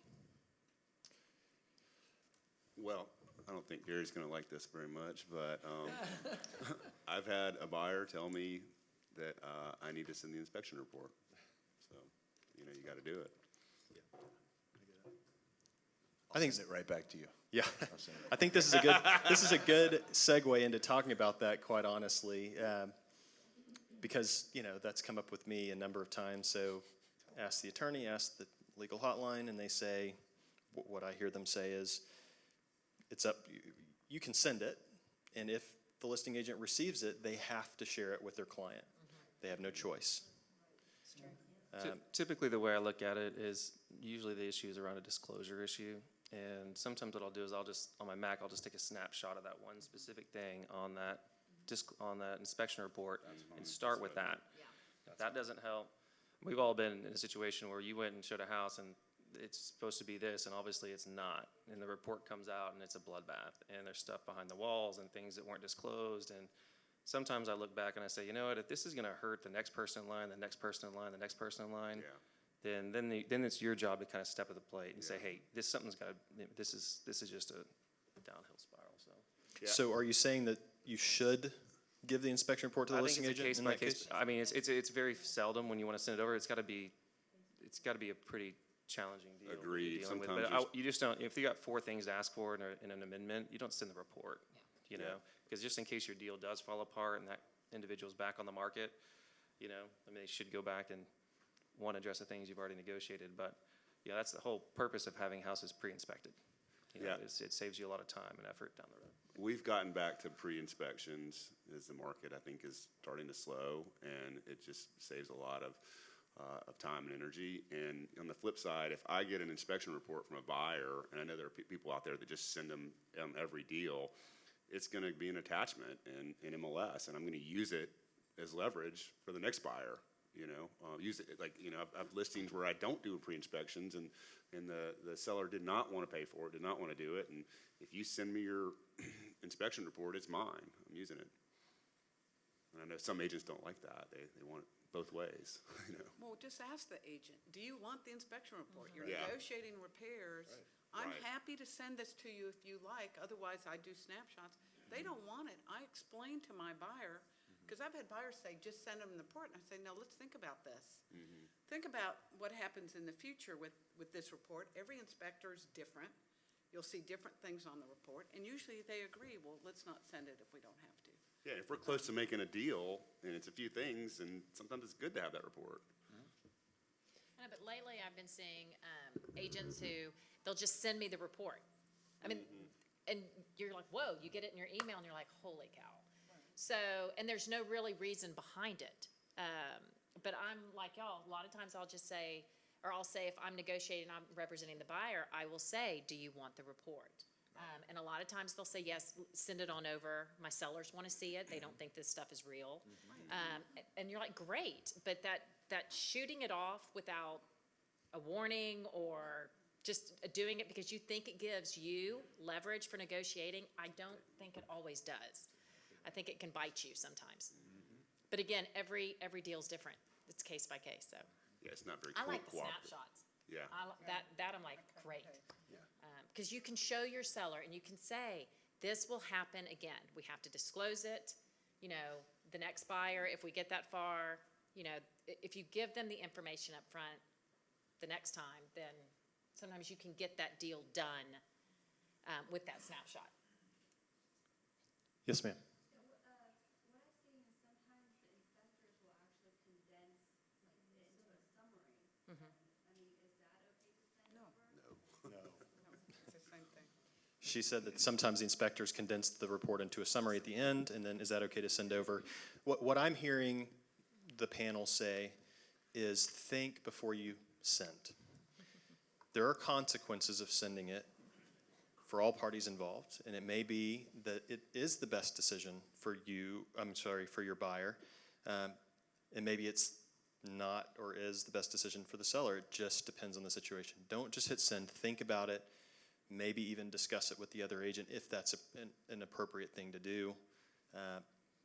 Well, I don't think Gary's gonna like this very much, but, I've had a buyer tell me that, I need to send the inspection report. So, you know, you gotta do it. I'll send it right back to you. Yeah, I'll send it. I think this is a good segue into talking about that, quite honestly, because, you know, that's come up with me a number of times. So ask the attorney, ask the legal hotline, and they say, what I hear them say is, it's up, you can send it, and if the listing agent receives it, they have to share it with their client. They have no choice. Typically, the way I look at it is usually the issue is around a disclosure issue. And sometimes what I'll do is on my Mac, I'll just take a snapshot of that one specific thing on that inspection report and start with that. If that doesn't help, we've all been in a situation where you went and showed a house and it's supposed to be this, and obviously it's not. And the report comes out and it's a bloodbath, and there's stuff behind the walls and things that weren't disclosed. And sometimes I look back and I say, you know what, if this is gonna hurt the next person in line, the next person in line, the next person in line, then it's your job to kind of step to the plate and say, hey, this is just a downhill spiral. So. So are you saying that you should give the inspection report to the listing agent? Case by case. I mean, it's very seldom when you want to send it over. It's got to be a pretty challenging deal. Agreed. Dealing with. Sometimes But you just don't. If you got 4 things to ask for in an amendment, you don't send the report. You know, because just in case your deal does fall apart and that individual's back on the market, you know, I mean, they should go back and address the things you've already negotiated. But yeah, that's the whole purpose of having houses pre-inspected. You know, it saves you a lot of time and effort down the road. We've gotten back to pre-inspections as the market, I think, is starting to slow, and it just saves a lot of time and energy. And on the flip side, if I get an inspection report from a buyer, and I know there are people out there that just send them every deal, it's going to be an attachment in MLS, and I'm going to use it as leverage for the next buyer. You know, use it like, you know, I've listings where I don't do pre-inspections, and the seller did not want to pay for it, did not want to do it, and if you send me your inspection report, it's mine. I'm using it. And I know some agents don't like that. They want it both ways. You know. Well, just ask the agent, do you want the inspection report? You're Yeah. negotiating repairs. I'm happy to send this to you if you like, otherwise I do snapshots. They don't want it. I explain to my buyer, because I've had buyers say, just send them the report, and I say, no, let's think about this. Think about what happens in the future with this report. Every inspector is different. You'll see different things on the report, and usually they agree, well, let's not send it if we don't have to. Yeah, if we're close to making a deal, and it's a few things, and sometimes it's good to have that report. I know, but lately I've been seeing agents who, they'll just send me the report. I mean, and you're like, whoa, you get it in your email, and you're like, holy cow. So, and there's no really reason behind it. But I'm like y'all, a lot of times I'll just say, or I'll say if I'm negotiating, I'm representing the buyer, I will say, do you want the report? And a lot of times they'll say, yes, send it on over. My sellers want to see it. They don't think this stuff is real. And you're like, great. But that shooting it off without a warning or just doing it because you think it gives you leverage for negotiating, I don't think it always does. I think it can bite you sometimes. But again, every deal's different. It's case by case, so. Yeah, it's not very I like the cooperative. snapshots. Yeah. That I'm like, great. Because you can show your seller and you can say, this will happen again. We have to disclose it. You know, the next buyer, if we get that far, you know, if you give them the information up front the next time, then sometimes you can get that deal done with that snapshot. Yes, ma'am. What I've seen is sometimes the inspectors will actually condense, like, into a summary. I mean, is that okay to send over? No, it's the same thing. She said that sometimes the inspectors condense the report into a summary at the end, and then is that okay to send over? What I'm hearing the panel say is think before you send. There are consequences of sending it for all parties involved, and it may be that it is the best decision for you, for your buyer, and maybe it's not or is the best decision for the seller. It just depends on the situation. Don't just hit send, think about it, maybe even discuss it with the other agent if that's an appropriate thing to do.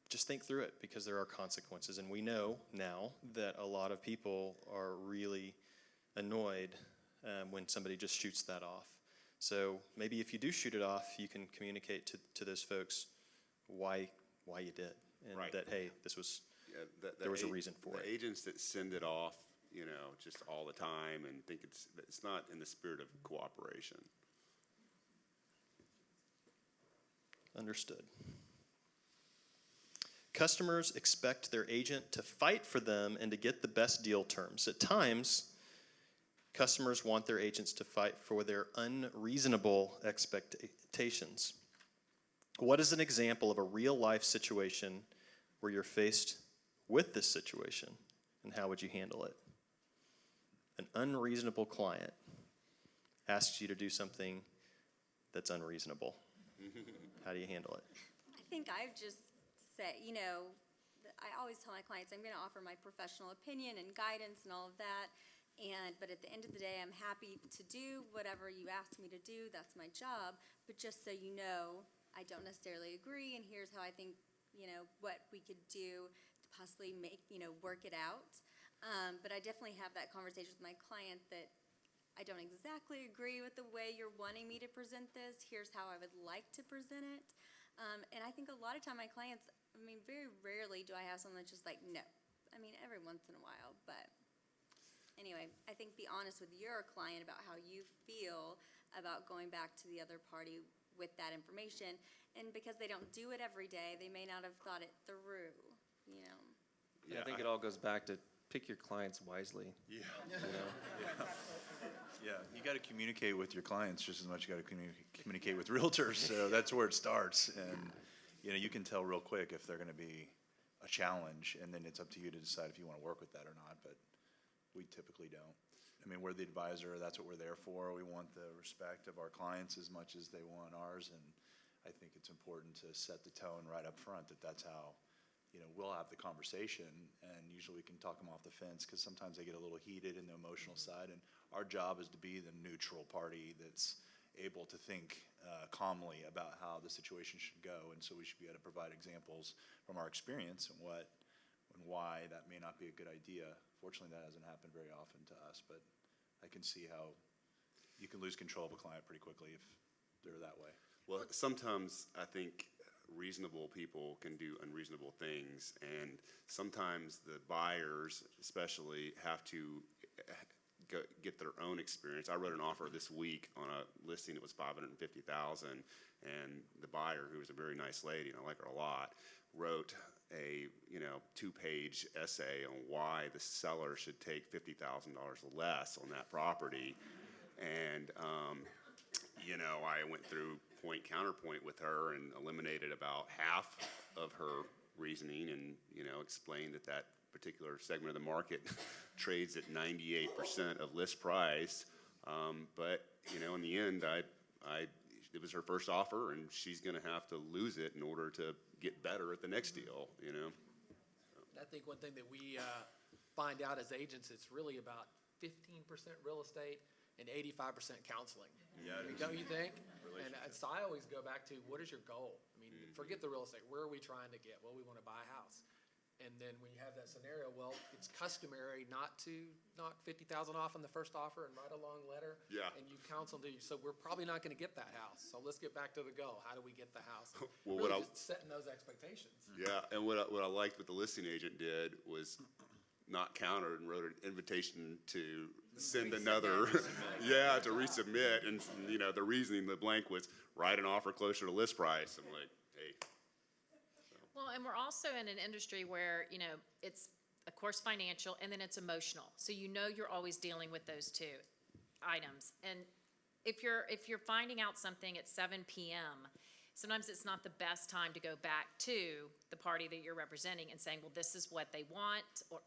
just think through it, because there are consequences. And we know now that a lot of people are really annoyed when somebody just shoots that off. So maybe if you do shoot it off, you can communicate to those folks why you did, and Right. that, hey, this was, Yeah, there was a reason for the it. agents that send it off, just all the time and think it's not in the spirit of cooperation. Understood. Customers expect their agent to fight for them and to get the best deal terms. At times, customers want their agents to fight for their unreasonable expectations. What is an example of a real-life situation where you're faced with this situation, and how would you handle it? An unreasonable client asks you to do something that's unreasonable. How do you handle it? I think I've just said, I always tell my clients I'm going to offer my professional opinion and guidance and all of that. But at the end of the day, I'm happy to do whatever you ask me to do. That's my job. But just so you know, I don't necessarily agree, and here's how I think, what we could do to possibly make, work it out. But I definitely have that conversation with my client that I don't exactly agree with the way you're wanting me to present this. Here's how I would like to present it. And I think a lot of time my clients, very rarely do I have someone that's just like, no. Every once in a while, but anyway, I think be honest with your client about how you feel about going back to the other party with that information. And because they don't do it every day, they may not have thought it through, Yeah, I think it all goes back to pick your clients wisely. Yeah. Yeah, you got to communicate with your clients just as much as you got to communicate with realtors. So that's where it starts. And, you can tell real quick if they're going to be a challenge, and then it's up to you to decide if you want to work with that or not. But we typically don't. We're the advisor. That's what we're there for. We want the respect of our clients as much as they want ours. And I think it's important to set the tone right up front that that's how, we'll have the conversation, and usually we can talk them off the fence, because sometimes they get a little heated in the emotional side. And our job is to be the neutral party that's able to think calmly about how the situation should go. And so we should be able to provide examples from our experience and why that may not be a good idea. Fortunately, that hasn't happened very often to us, but I can see how you can lose control of a client pretty quickly if they're that way. Well, sometimes I think reasonable people can do unreasonable things, and sometimes the buyers especially have to get their own experience. I wrote an offer this week on a listing that was $550,000, and the buyer, who was a very nice lady, and I like her a lot, wrote a 2-page essay on why the seller should take $50,000 less on that property. And I went through point counterpoint with her and eliminated about half of her reasoning, and explained that particular segment of the market trades at 98% of list price. But in the end, it was her first offer, and she's going to have to lose it in order to get better at the next deal. I think one thing that we find out as agents, it's really about 15% real estate and 85% counseling. Yeah, it is. Don't you think? And so I always go back to, what is your goal? Forget the real estate. Where are we trying to get? Well, we want to buy a house. And then when you have that scenario, well, it's customary not to knock 50,000 off on the first offer and write a long letter. Yeah. And you counsel them, so we're probably not going to get that house. So let's get back to the goal. How do we get the house? Well, really just setting those expectations. Yeah, and what I liked what the listing agent did was not counter and wrote an invitation to send another, to resubmit, and the reasoning, the blank was write an offer closer to list price. I'm like, hey. Well, and we're also in an industry where, it's, of course, financial, and then it's emotional. So you're always dealing with those two items. And if you're finding out something at 7 p.m., sometimes it's not the best time to go back to the party that you're representing and saying, well, this is what they want, or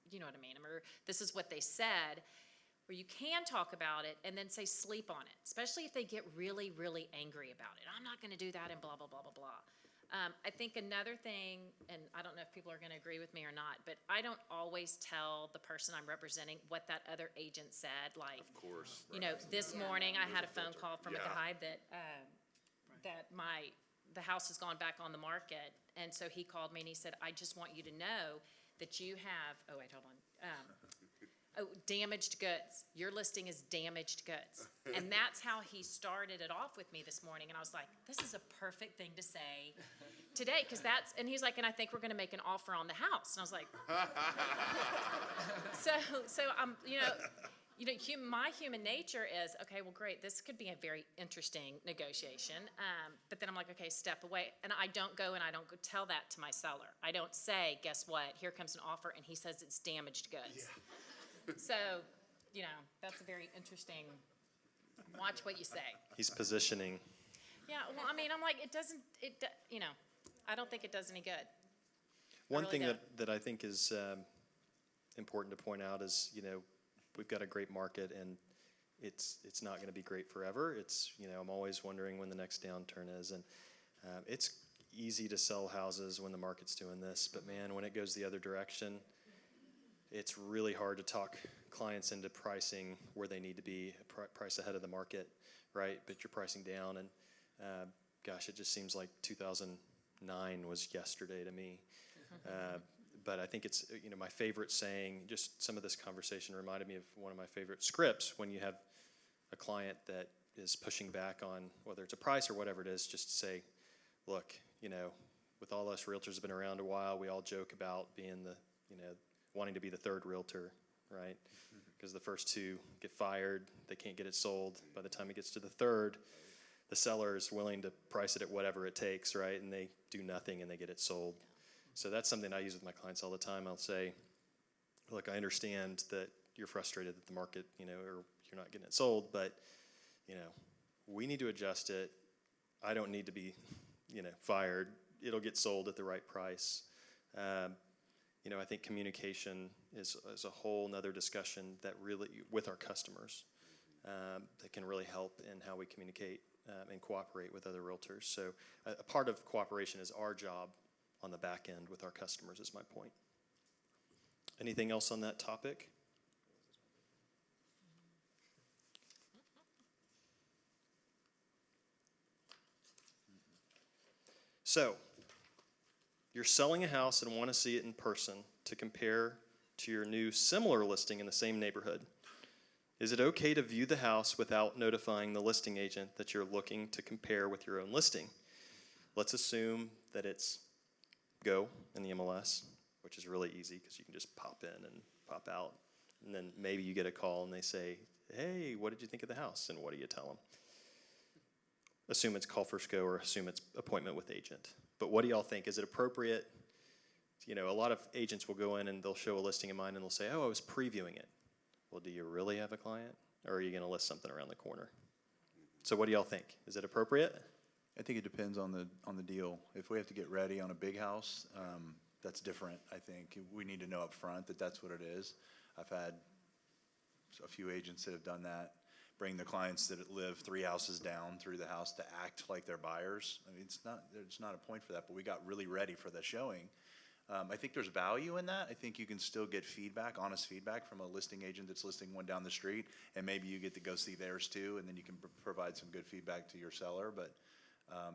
you know what I mean, or this is what they said. Where you can talk about it and then say sleep on it, especially if they get really, really angry about it. I'm not going to do that and blah, blah, blah, blah, blah. I think another thing, and I don't know if people are going to agree with me or not, but I don't always tell the person I'm representing what that other agent said. Like, Of course. this morning I had a phone call from a Yeah. guy that my the house has gone back on the market. And so he called me and he said, I just want you to know that you have, oh, wait, hold on. Damaged goods. Your listing is damaged goods. And that's how he started it off with me this morning. And I was like, this is a perfect thing to say today, because and he's like, and I think we're going to make an offer on the house. And I was like, so I'm, my human nature is, okay, well, great, this could be a very interesting negotiation. But then I'm like, okay, step away. And I don't go tell that to my seller. I don't say, guess what, here comes an offer, and he says it's damaged goods. Yeah. So, that's a very interesting, watch what you say. He's positioning. Yeah, well, I mean, I'm like, I don't think it does any good. One really thing that I think is important to point out is, we've got a great market, and it's not going to be great forever. I'm always wondering when the next downturn is, and it's easy to sell houses when the market's doing this, but man, when it goes the other direction, it's really hard to talk clients into pricing where they need to be, price ahead of the market, right? But you're pricing down, and gosh, it just seems like 2009 was yesterday to me. But I think it's, my favorite saying, just some of this conversation reminded me of one of my favorite scripts, when you have a client that is pushing back on whether it's a price or whatever it is, just to say, look, with all us realtors have been around a while, we all joke about being the, wanting to be the third realtor, right? Because the first two get fired, they can't get it sold. By the time it gets to the third, the seller is willing to price it at whatever it takes, right? And they do nothing and they get it sold. So that's something I use with my clients all the time. I'll say, look, I understand that you're frustrated that the market, or you're not getting it sold, but, we need to adjust it. I don't need to be, fired. It'll get sold at the right price. I think communication is a whole nother discussion that really, with our customers, that can really help in how we communicate and cooperate with other realtors. So a part of cooperation is our job on the back end with our customers, is my point. Anything else on that topic? So, you're selling a house and want to see it in person to compare to your new similar listing in the same neighborhood. Is it okay to view the house without notifying the listing agent that you're looking to compare with your own listing? Let's assume that it's go in the MLS, which is really easy because you can just pop in and pop out. And then maybe you get a call and they say, hey, what did you think of the house? And what do you tell them? Assume it's call first go, or assume it's appointment with agent. But what do y'all think? Is it appropriate? A lot of agents will go in and they'll show a listing of mine and they'll say, oh, I was previewing it. Well, do you really have a client? Or are you going to list something around the corner? So what do y'all think? Is it appropriate? I think it depends on the deal. If we have to get ready on a big house, that's different, I think. We need to know up front that that's what it is. I've had a few agents that have done that, bring the clients that live 3 houses down through the house to act like they're buyers. I mean, there's not a point for that, but we got really ready for the showing. I think there's value in that. I think you can still get feedback, honest feedback from a listing agent that's listing one down the street, and maybe you get to go see theirs too, and then you can provide some good feedback to your seller. But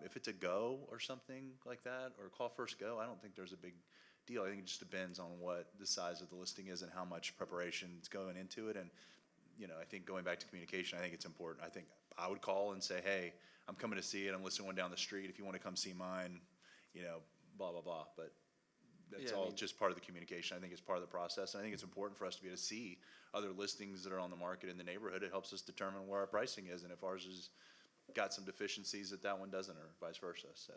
if it's a go or something like that, or call first go, I don't think there's a big deal. I think it just depends on what the size of the listing is and how much preparation is going into it. And I think going back to communication, I think it's important. I think I would call and say, hey, I'm coming to see it. I'm listing one down the street. If you want to come see mine, blah, blah, blah. But that's just part of the communication. I think it's part of the process. And I think it's important for us to be able to see other listings that are on the market in the neighborhood. It helps us determine where our pricing is and if ours has got some deficiencies that one doesn't, or vice versa. So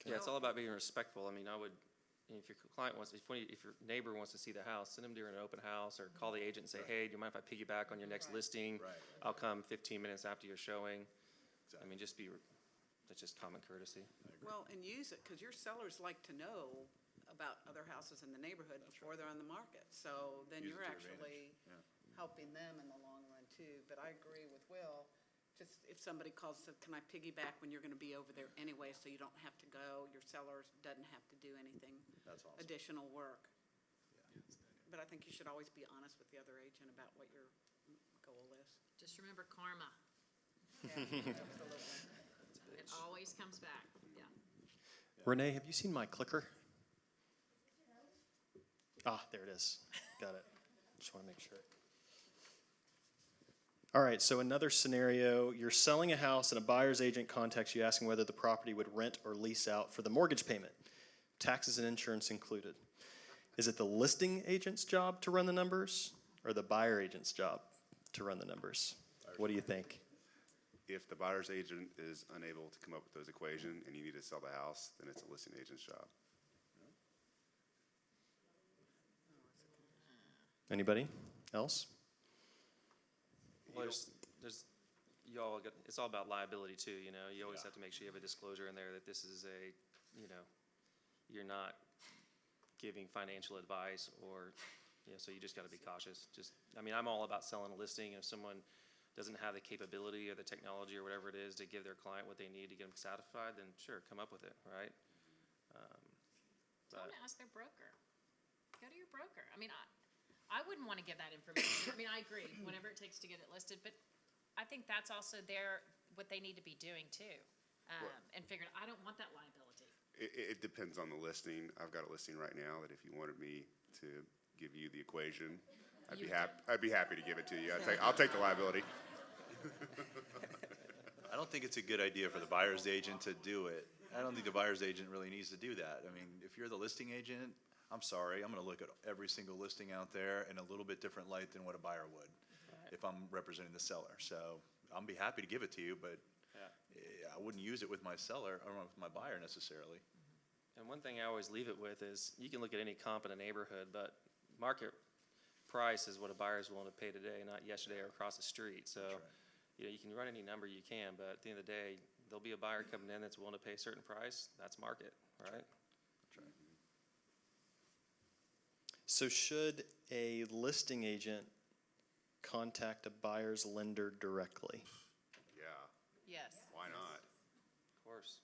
yeah, it's all about being respectful. I mean, if your client wants, if your neighbor wants to see the house, send them during an open house, or call the agent and say, hey, do you mind if I piggyback on your next listing? Right. I'll come 15 minutes after your showing. Exactly. I mean, that's just common courtesy. Well, and use it, because your sellers like to know about other houses in the neighborhood before they're on the market. So then Use it you're to your actually helping them in the long run too. But I agree with Will. Just if somebody calls and says, can I piggyback when you're going to be over there anyway, so you don't have to go, your seller doesn't have to do anything That's awesome. additional work. Yeah. But I think you should always be honest with the other agent about what your goal is. Just remember karma. Yeah, absolutely. It always comes back, yeah. Renee, have you seen my clicker? Ah, there it is. Got it. Just want to make sure. All right, so another scenario, you're selling a house and a buyer's agent contacts you asking whether the property would rent or lease out for the mortgage payment, taxes and insurance included. Is it the listing agent's job to run the numbers or the buyer agent's job to run the numbers? What do you think? If the buyer's agent is unable to come up with those equations and you need to sell the house, then it's a listing agent's job. Anybody else? Well, it's all about liability too, you know, you always have to make sure you have a disclosure in there that this is you're not giving financial advice or, so you just gotta be cautious. I'm all about selling a listing. If someone doesn't have the capability or the technology or whatever it is to give their client what they need to get them satisfied, then sure, come up with it, right? Tell them to ask their broker. Go to your broker. I wouldn't want to give that information. I agree, whatever it takes to get it listed, but I think that's also what they need to be doing too. And figuring, I don't want that liability. It depends on the listing. I've got a listing right now that if you wanted me to give you the equation, I'd be happy to give it to you. I'll take the liability. I don't think it's a good idea for the buyer's agent to do it. I don't think the buyer's agent really needs to do that. If you're the listing agent, I'm sorry, I'm gonna look at every single listing out there in a little bit different light than what a buyer would if I'm representing the seller. So I'm be happy to give it to you, but I wouldn't use it with my seller or with my buyer necessarily. And one thing I always leave it with is you can look at any comp in a neighborhood, but market price is what a buyer is willing to pay today, not yesterday or across the street. So, you can run any number you can, but at the end of the day, there'll be a buyer coming in that's willing to pay a certain price. That's market, right? That's right. So should a listing agent contact a buyer's lender directly? Yeah, Yes. why not? Of course.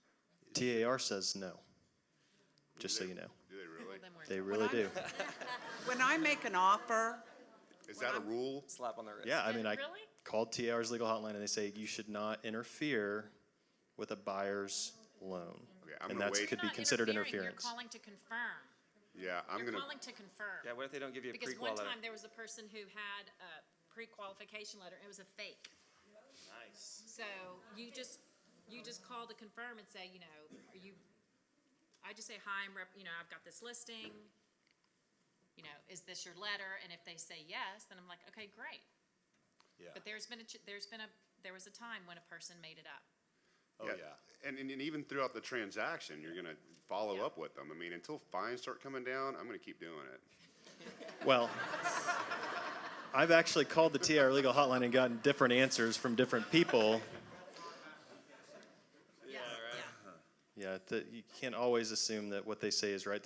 TAR says no, just so you know. Do they really? They really do. When I make an offer, Is that a rule? Slap on the wrist. Yeah, I Really? called TAR's legal hotline and they say you should not interfere with a buyer's loan. Okay, I'm And gonna that wait. could be You're not considered interfering, interference. You're calling to confirm. Yeah, I'm You're gonna, calling to confirm. Yeah, what if they don't give you a Because pre-qual one letter? time there was a person who had a pre-qualification letter, and it was a fake. Nice. So you just call to confirm and say, I just say, hi, I've got this listing. Is this your letter? And if they say yes, then I'm like, okay, great. Yeah. But there was a time when a person made it up. Oh, yeah. And even throughout the transaction, you're gonna follow up with them. Until fines start coming down, I'm gonna keep doing it. Well, I've actually called the TAR legal hotline and gotten different answers from different people. Yeah, you can't always assume that what they say is right.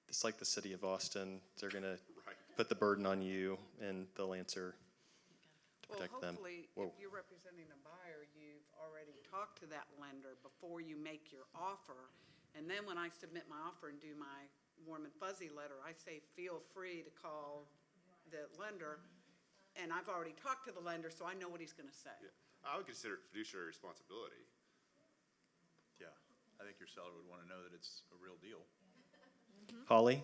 It's like the city of Austin. They're gonna put the burden on you, and they'll answer to protect them. hopefully, Whoa. if you're representing a buyer, you've already talked to that lender before you make your offer. And then when I submit my offer and do my warm and fuzzy letter, I say, feel free to call the lender. And I've already talked to the lender, so I know what he's gonna say. Yeah. I would consider it fiduciary responsibility. Yeah. I think your seller would want to know that it's a real deal. Holly,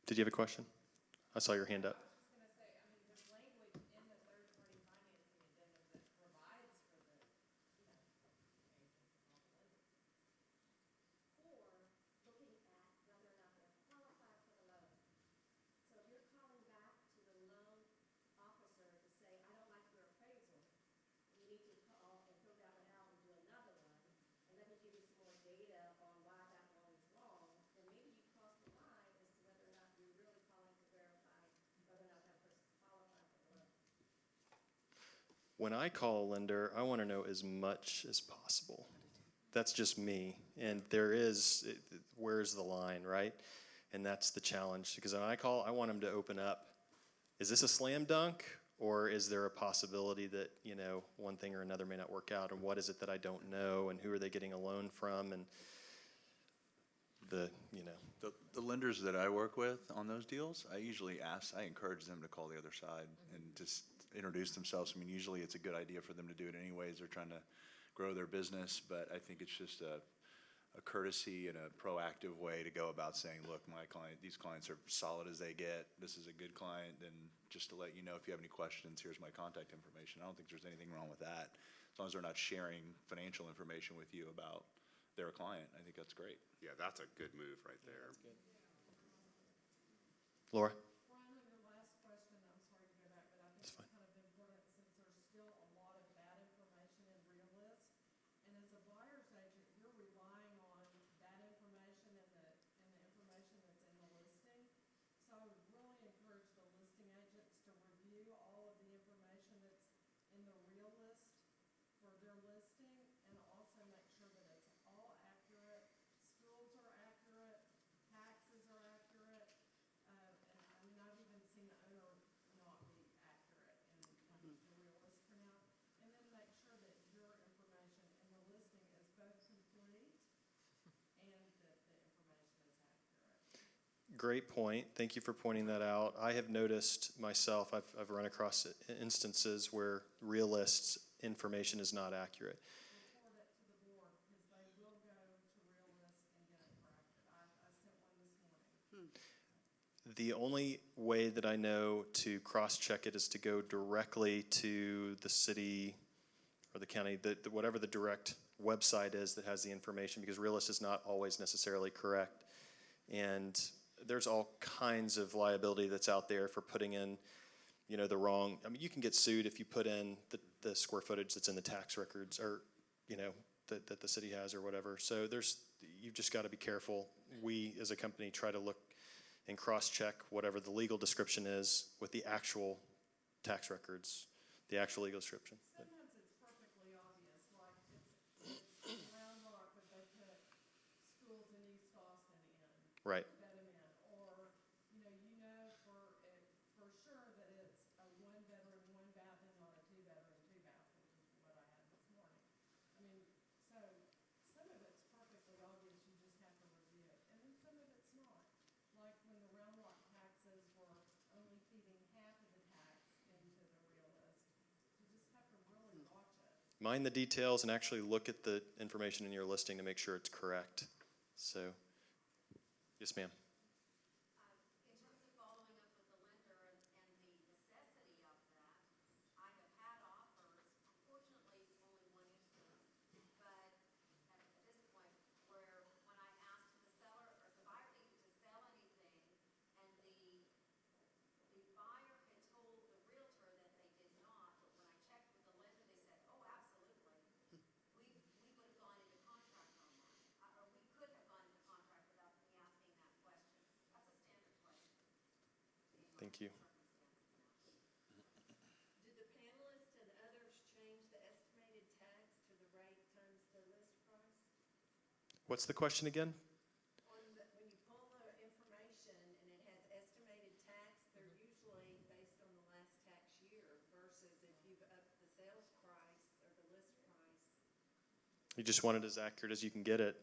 did you have a question? I saw your hand up. When I call a lender, I want to know as much as possible. That's just me. And where's the line, right? And that's the challenge. Because when I call, I want them to open up. Is this a slam dunk? Or is there a possibility that, one thing or another may not work out? And what is it that I don't know? And who are they getting a loan from? And The lenders that I work with on those deals, I encourage them to call the other side and just introduce themselves. Usually it's a good idea for them to do it anyways. They're trying to grow their business, but I think it's just a courtesy and a proactive way to go about saying, look, these clients are solid as they get. This is a good client, and just to let you know, if you have any questions, here's my contact information. I don't think there's anything wrong with that. As long as they're not sharing financial information with you about their client, I think that's great. Yeah, that's a good move right there. Laura? Brian, on your last question, I'm sorry to go back, but I think it's kind of important since there's still a lot of bad information in real lists. And as a buyer's agent, you're relying on that information and the information that's in the listing. So I would really encourage the listing agents to review all of the information that's in the real list for their listing, and also make sure that it's all accurate, schools are accurate, taxes are accurate. And I mean, I've even seen the owner not be accurate in the real list printout. And then make sure that your information in the listing is both complete and that the information is accurate. Great point. Thank you for pointing that out. I have noticed myself, I've run across instances where real lists information is not accurate. Report it to the board, because they will go to real list and get it corrected. I sent one this morning. The only way that I know to cross-check it is to go directly to the city or the county, whatever the direct website is that has the information, because Realist is not always necessarily correct. And there's all kinds of liability that's out there for putting in, the wrong, I mean, you can get sued if you put in the square footage that's in the tax records or, that the city has or whatever. So you've just got to be careful. We, as a company, try to look and cross-check whatever the legal description is with the actual tax records, the actual legal description. Sometimes it's perfectly obvious, like it's Round Rock, but they put schools in East Austin in. Right. Bet them in, or, for sure that it's a one-bedroom, one-bath, and not a two-bedroom, two-bath, which is what I had this morning. I mean, so some of it's perfectly obvious, you just have to review it, and then some of it's not. Like when the Round Rock taxes were only feeding half of the tax into the real list, you just have to really watch it. Mind the details and actually look at the information in your listing to make sure it's correct. So, yes, ma'am. In terms of following up with the lender and the necessity of that, I have had offers, unfortunately, only one instance, but at this point, where when I asked the seller, or the buyer needed to sell anything, and the buyer had told the realtor that they did not, but when I checked with the lender, they said, oh, absolutely. We would have gone into contract on that, or we could have gone into contract without me asking that question. That's a standard question. Thank you. Did the panelists and others change the estimated tax to the rate times the list price? What's the question again? When you pull the information and it has estimated tax, they're usually based on the last tax year versus if you've upped the sales price or the list price. You just want it as accurate as you can get it.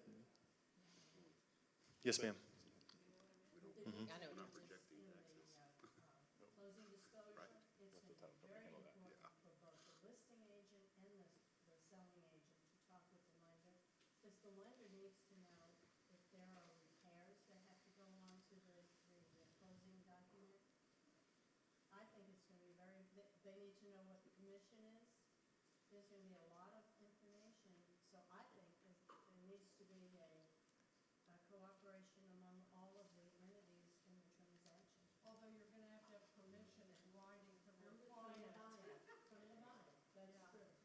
Yes, ma'am. We're not projecting taxes. Closing disclosure, it's going to be very important for both the listing agent and the selling agent to talk with the lender, because the lender needs to know if there are repairs that have to go on to the closing document. I think it's going to be they need to know what the commission is. There's going to be a lot of information, so I think there needs to be a cooperation among all of the entities in the transaction. Although you're gonna have to have permission in writing from your client. From the buyer, that's true.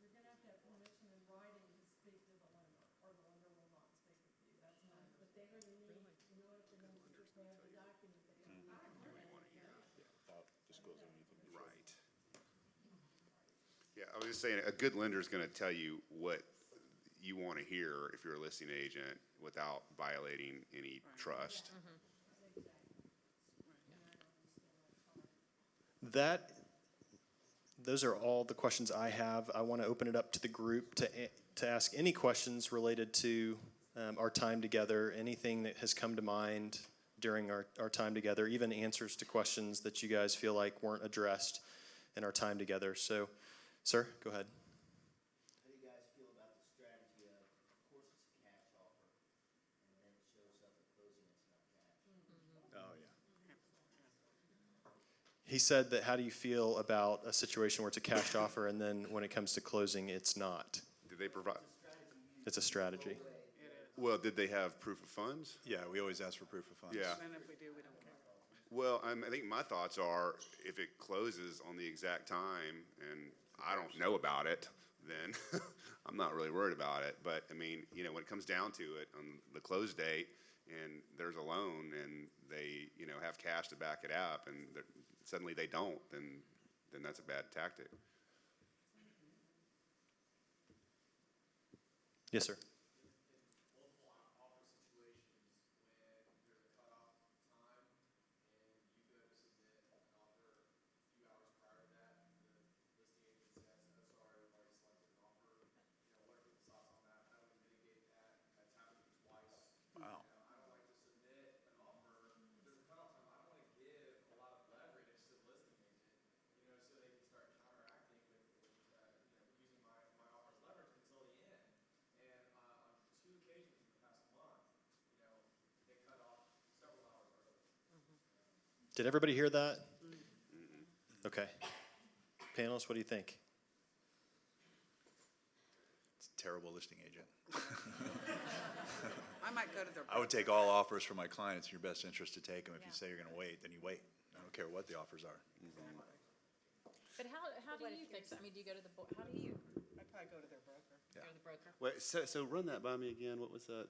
You're gonna have to have permission in writing to speak to the lender, or the lender will not speak with you, that's my But they're going to need, in order for them to prepare the document, they're going to need. Without disclosing anything. Right. Yeah, I was just saying, a good lender is going to tell you what you want to hear if you're a listing agent without violating any trust. Those are all the questions I have. I want to open it up to the group to ask any questions related to our time together, anything that has come to mind during our time together, even answers to questions that you guys feel like weren't addressed in our time together. So, sir, go ahead. How do you guys feel about the strategy of course it's a cash offer, He said that, how do you feel about a situation where it's a cash offer and then when it comes to closing, it's not? Did they provide, It's a strategy. well, did they have proof of funds? Yeah, we always ask for proof of funds. Yeah. And if we do, we don't care. Well, I think my thoughts are, if it closes on the exact time, and I don't know about it, then I'm not really worried about it. But, I mean, you know, when it comes down to it, on the close date, and there's a loan, and they, you know, have cash to back it up, and suddenly they don't, then that's a bad tactic. Yes, sir. Wow. Did everybody hear that? Okay. Panelists, what do you think? It's a terrible listing agent. I might go to their. I would take all offers from my clients in your best interest to take them. If you say you're gonna wait, then you wait. I don't care what the offers are. But how do you fix it? I mean, do you go to the, how do you I'd probably go to their broker. go to the broker? Wait, so run that by me again, what was that?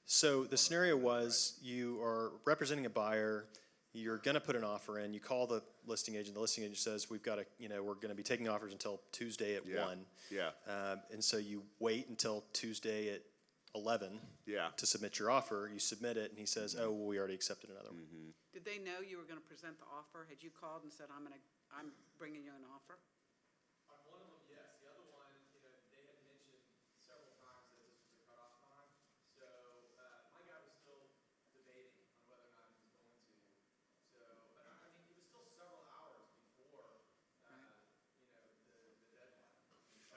So the scenario was you are representing a buyer, you're going to put an offer in, you call the listing agent says, we've got to, you know, we're going to be taking offers until Tuesday at Yeah. 1. Yeah, And so you wait until Tuesday at 11 yeah. to submit your offer, you submit it, and he says, oh, well, we already accepted another one. Did they know you were going to present the offer? Had you called and said, I'm bringing you an offer? On one of them, yes. The other one, you know, they had mentioned several times that this was the cutoff time. So, my guy was still debating on whether or not he was going to. So, but I mean, it was still several hours before, you know, the deadline.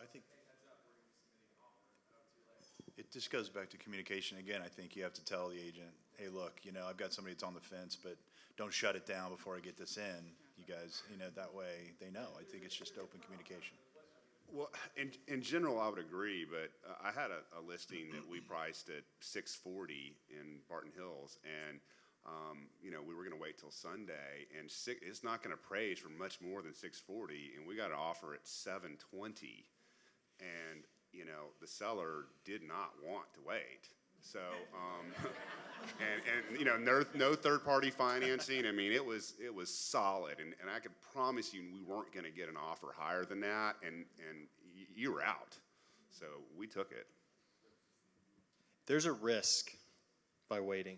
I think Heads up, we're gonna be submitting an offer, too late. it just goes back to communication. Again, I think you have to tell the agent, hey, look, you know, I've got somebody that's on the fence, but don't shut it down before I get this in. You guys, you know, that way they know. I think it's just open communication. Well, in general, I would agree, but I had a listing that we priced at $640 in Barton Hills, and you know, we were going to wait till Sunday, and it's not going to appraise for much more than $640, and we got an offer at $720, and you know, the seller did not want to wait. So, and you know, no third-party financing. I mean, it was solid, and I could promise you we weren't going to get an offer higher than that, and you were out. So we took it. There's a risk by waiting.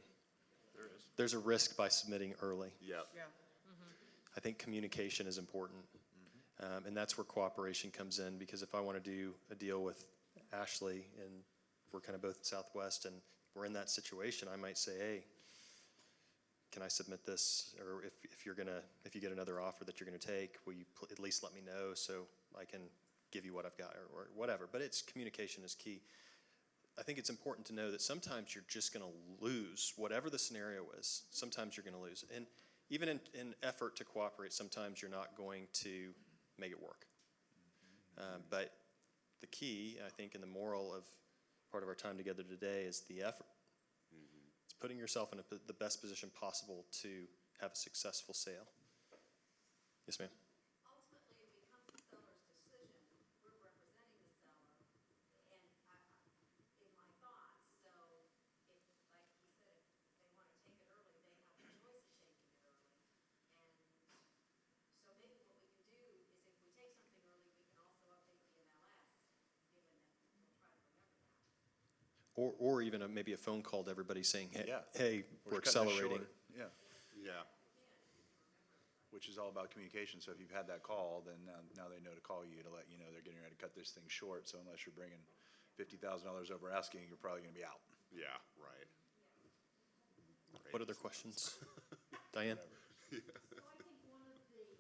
There is. There's a risk by submitting early. Yep. Yeah. I think communication is important, and that's where cooperation comes in, because if I want to do a deal with Ashley and we're kind of both Southwest and we're in that situation, I might say, hey, can I submit this? Or if you get another offer that you're going to take, will you at least let me know so I can give you what I've got, or whatever. But communication is key. I think it's important to know that sometimes you're just going to lose, whatever the scenario is. Sometimes you're going to lose. And even in effort to cooperate, sometimes you're not going to make it work. But the key, I think, in the moral of part of our time together today is the effort. It's putting yourself in the best position possible to have a successful sale. Yes, ma'am. Ultimately, it becomes the seller's decision. We're representing the seller, and in my thoughts, so if, like he said, if they want to take it early, they have the choice of taking it early. And so maybe what we can do is if we take something early, we can also update the MLS, given that we'll try to remember that. Or even maybe a phone call to everybody saying, hey, Yeah. hey, we're cutting it accelerating. short. Yeah, Yeah. which is all about communication. So if you've had that call, then now they know to call you to let you know they're getting ready to cut this thing short. So unless you're bringing $50,000 over asking, you're probably going to be out. Yeah. Right. What other questions? Diane? So I think one of the,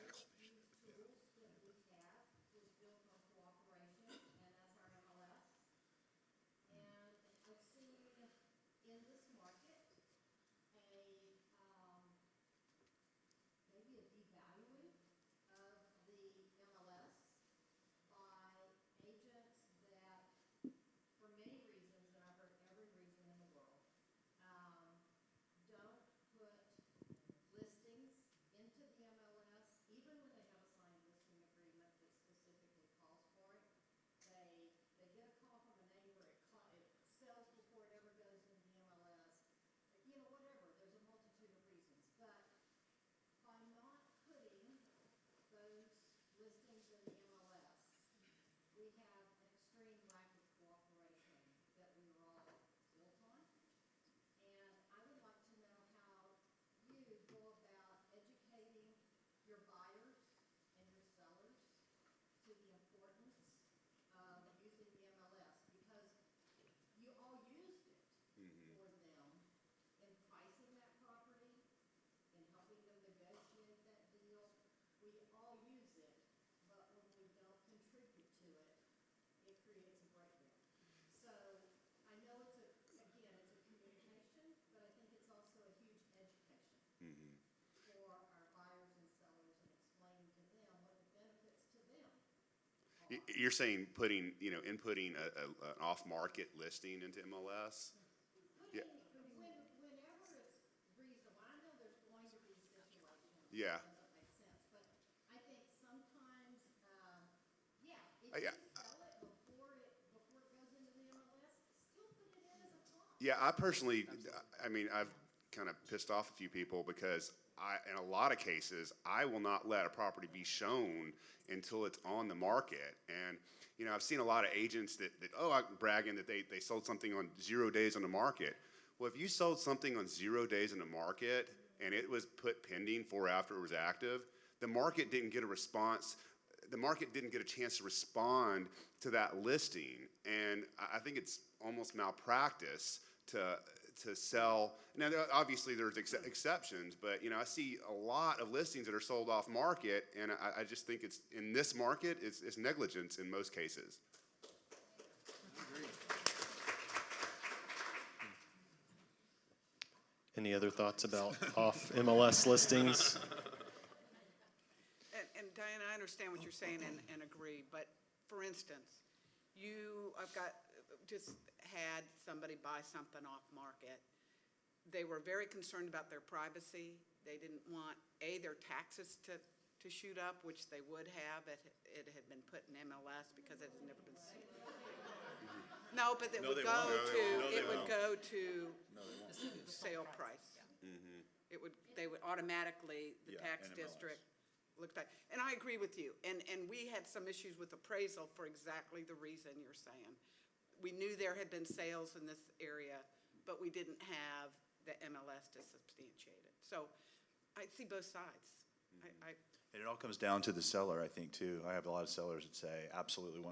best tools that we have is built on cooperation, and that's our MLS. And I've seen in this market a You're saying putting, inputting an off-market listing into MLS? Yeah. Whenever it's reasonable, I know there's going to be situations. Yeah. That doesn't make sense, but I think sometimes, if Yeah. you sell it before it goes into the MLS, still put it in as a comp. Yeah, I personally, I've kind of pissed off a few people because in a lot of cases, I will not let a property be shown until it's on the market. And, I've seen a lot of agents that bragging that they sold something on 0 days on the market. Well, if you sold something on 0 days in the market and it was put pending for after it was active, the market didn't get a response. The market didn't get a chance to respond to that listing. And I think it's almost malpractice to sell. Now, obviously there's exceptions, but I see a lot of listings that are sold off market, and I just think it's in this market, it's negligence in most cases. Any other thoughts about off MLS listings? And Diane, I understand what you're saying and agree, but for instance, just had somebody buy something off market. They were very concerned about their privacy. They didn't want, their taxes to shoot up, which they would have if it had been put in MLS because it had never been seen. No, but it would go to sale price. They would automatically, the tax district looked at. And I agree with you. And we had some issues with appraisal for exactly the reason you're saying. We knew there had been sales in this area, but we didn't have the MLS to substantiate it. So I see both sides. And it all comes down to the seller, I think, too. I have a lot of sellers that say absolutely 100%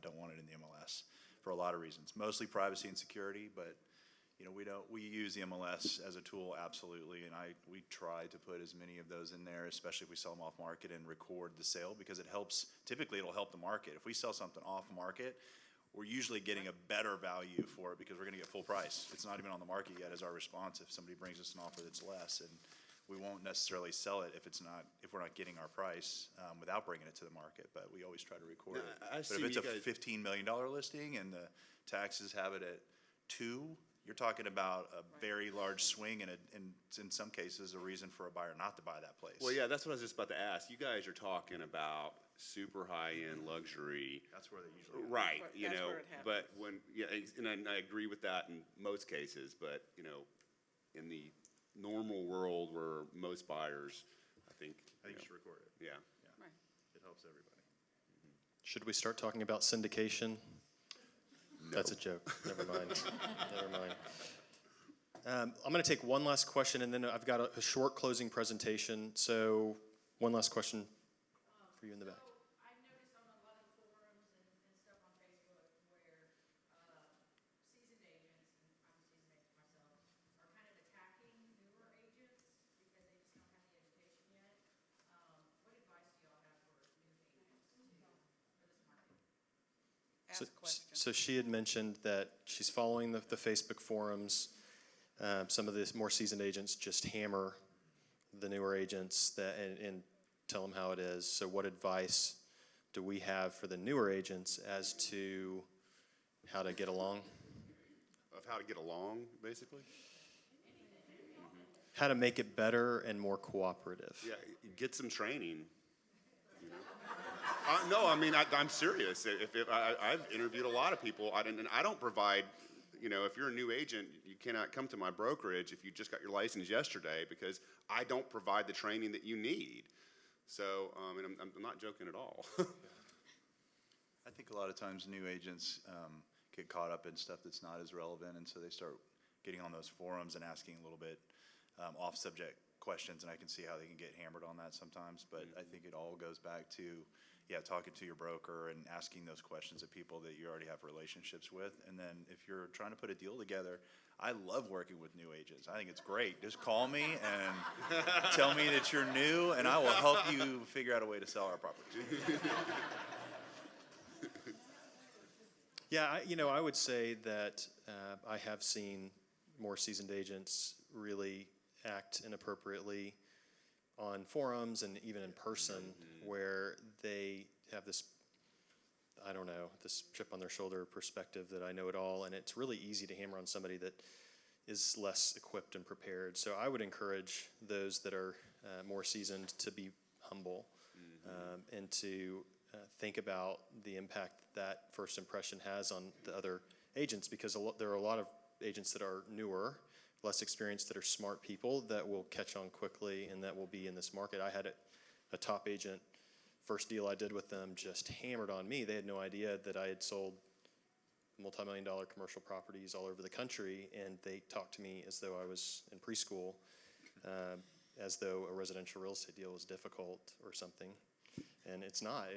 don't want it in the MLS for a lot of reasons. Mostly privacy and security, but we use the MLS as a tool, absolutely, and we try to put as many of those in there, especially if we sell them off market, and record the sale because it helps. Typically, it'll help the market. If we sell something off market, we're usually getting a better value for it because we're going to get full price. It's not even on the market yet as our response if somebody brings us an offer that's less, and we won't necessarily sell it if we're not getting our price without bringing it to the market. But we always try to record it. But if it's a $15 million listing and the taxes have it at 2, you're talking about a very large swing and in some cases a reason for a buyer not to buy that place. Well, yeah, that's what I was just about to ask. You guys are talking about super high-end luxury. That's where they usually go. Right, That's where it happens. but and I agree with that in most cases, but, in the normal world where most buyers, I think you should record it. Yeah. Right. It helps everybody. Should we start talking about syndication? No. That's a joke. Never mind. Never mind. I'm going to take one last question, and then I've got a short closing presentation. So one last question for you in the back. I noticed on a lot of forums and stuff on Facebook where seasoned agents, and I'm a seasoned agent myself, are kind of attacking newer agents because they just don't have the education yet. What advice do y'all have for new agents for this market? Ask questions. So she had mentioned that she's following the Facebook forums. Some of the more seasoned agents just hammer the newer agents and tell them how it is. So what advice do we have for the newer agents as to how to get along? Of how to get along, basically? How to make it better and more cooperative. Yeah, get some training. No, I'm serious. I've interviewed a lot of people, and I don't provide, if you're a new agent, you cannot come to my brokerage if you just got your license yesterday because I don't provide the training that you need. So, and I'm not joking at all. I think a lot of times new agents get caught up in stuff that's not as relevant, and so they start getting on those forums and asking a little bit off-subject questions, and I can see how they can get hammered on that sometimes. But I think it all goes back to, talking to your broker and asking those questions of people that you already have relationships with. And then if you're trying to put a deal together, I love working with new agents. I think it's great. Just call me and tell me that you're new, and I will help you figure out a way to sell our property. Yeah, I would say that I have seen more seasoned agents really act inappropriately on forums and even in person where they have this I don't know, this chip on their shoulder perspective that I know it all, and it's really easy to hammer on somebody that is less equipped and prepared. So I would encourage those that are more seasoned to be humble and to think about the impact that first impression has on the other agents, because there are a lot of agents that are newer, less experienced, that are smart people that will catch on quickly and that will be in this market. I had a top agent, first deal I did with them, just hammered on me. They had no idea that I had sold multi-million-dollar commercial properties all over the country, and they talked to me as though I was in preschool, as though a residential real estate deal was difficult or something. And it's not.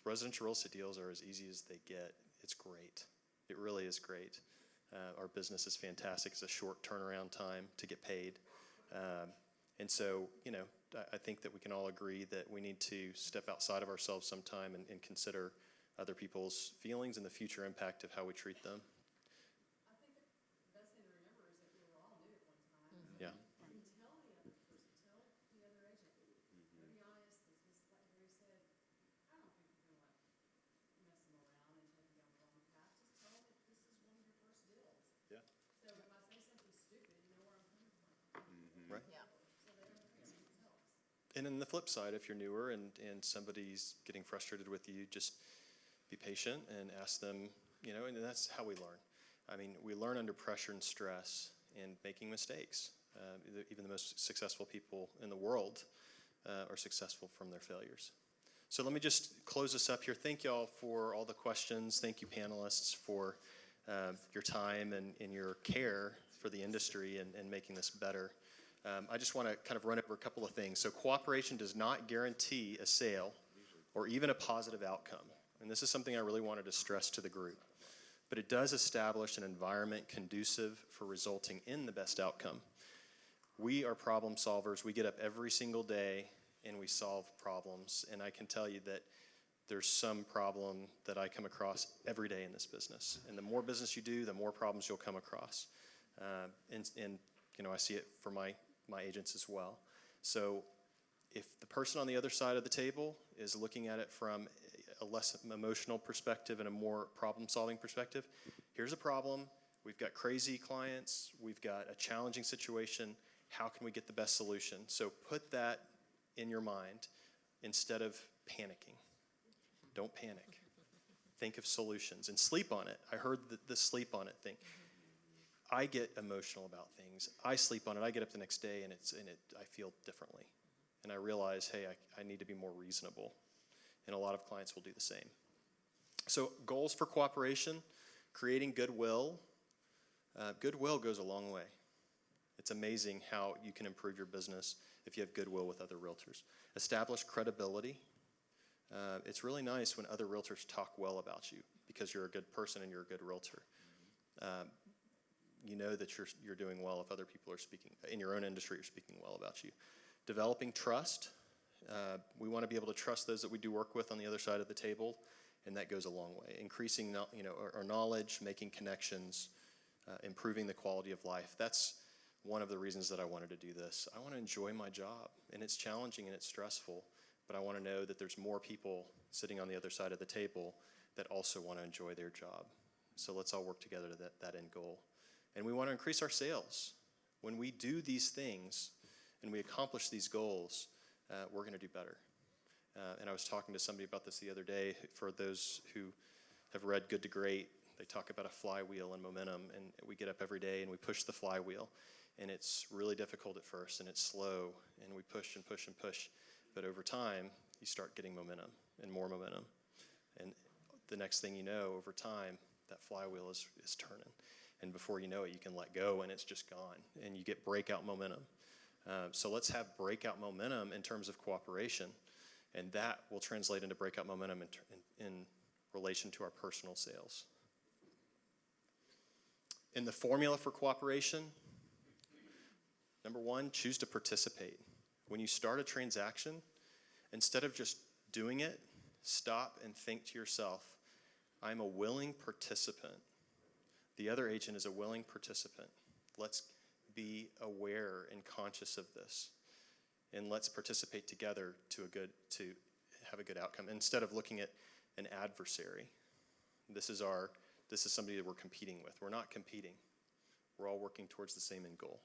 Residential real estate deals are as easy as they get. It's great. It really is great. Our business is fantastic. It's a short turnaround time to get paid. And so, I think that we can all agree that we need to step outside of ourselves sometime and consider other people's feelings and the future impact of how we treat them. I think the best thing to remember is that we were all new at one time. Yeah. And tell the other person, tell the other agent, be honest, this is like Gary said, I don't think you're gonna mess them around and take them down the wrong path. Just tell them that this is one of your first deals. Yeah. So if I say something stupid, you know where I'm coming from. Right. Yeah. So they understand it helps. And then the flip side, if you're newer and somebody's getting frustrated with you, just be patient and ask them, and that's how we learn. I mean, we learn under pressure and stress and making mistakes. Even the most successful people in the world are successful from their failures. So let me just close this up here. Thank you all for all the questions. Thank you, panelists, for your time and your care for the industry and making this better. I just want to kind of run over a couple of things. So cooperation does not guarantee a sale or even a positive outcome. And this is something I really wanted to stress to the group. But it does establish an environment conducive for resulting in the best outcome. We are problem solvers. We get up every single day and we solve problems. And I can tell you that there's some problem that I come across every day in this business. And the more business you do, the more problems you'll come across. And I see it for my agents as well. So if the person on the other side of the table is looking at it from a less emotional perspective and a more problem-solving perspective, here's a problem. We've got crazy clients. We've got a challenging situation. How can we get the best solution? So put that in your mind instead of panicking. Don't panic. Think of solutions and sleep on it. I heard the sleep on it thing. I get emotional about things. I sleep on it. I get up the next day and I feel differently. And I realize, hey, I need to be more reasonable. And a lot of clients will do the same. So goals for cooperation, creating goodwill. Goodwill goes a long way. It's amazing how you can improve your business if you have goodwill with other realtors. Establish credibility. It's really nice when other realtors talk well about you because you're a good person and you're a good realtor. You know that you're doing well if other people are speaking, in your own industry, are speaking well about you. Developing trust. We want to be able to trust those that we do work with on the other side of the table, and that goes a long way. Increasing our knowledge, making connections, improving the quality of life. That's one of the reasons that I wanted to do this. I want to enjoy my job, and it's challenging and it's stressful, but I want to know that there's more people sitting on the other side of the table that also want to enjoy their job. So let's all work together to that end goal. And we want to increase our sales. When we do these things and we accomplish these goals, we're going to do better. And I was talking to somebody about this the other day. For those who have read Good to Great, they talk about a flywheel and momentum, and we get up every day and we push the flywheel. And it's really difficult at first, and it's slow, and we push and push and push. But over time, you start getting momentum and more momentum. And the next thing you know, over time, that flywheel is turning. And before you know it, you can let go, and it's just gone. And you get breakout momentum. So let's have breakout momentum in terms of cooperation, and that will translate into breakout momentum in relation to our personal sales. In the formula for cooperation, number one, choose to participate. When you start a transaction, instead of just doing it, stop and think to yourself, I'm a willing participant. The other agent is a willing participant. Let's be aware and conscious of this, and let's participate together to have a good outcome. Instead of looking at an adversary. This is somebody that we're competing with. We're not competing. We're all working towards the same end goal.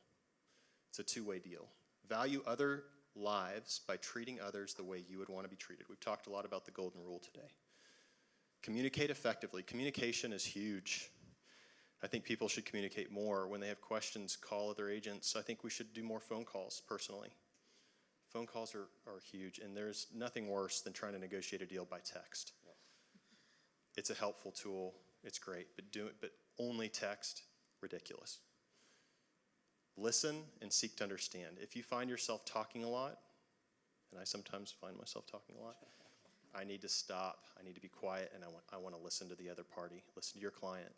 It's a two-way deal. Value other lives by treating others the way you would want to be treated. We've talked a lot about the golden rule today. Communicate effectively. Communication is huge. I think people should communicate more. When they have questions, call other agents. I think we should do more phone calls, personally. Phone calls are huge, and there's nothing worse than trying to negotiate a deal by text. It's a helpful tool. It's great, but only text, ridiculous. Listen and seek to understand. If you find yourself talking a lot, and I sometimes find myself talking a lot, I need to stop. I need to be quiet, and I want to listen to the other party. Listen to your client.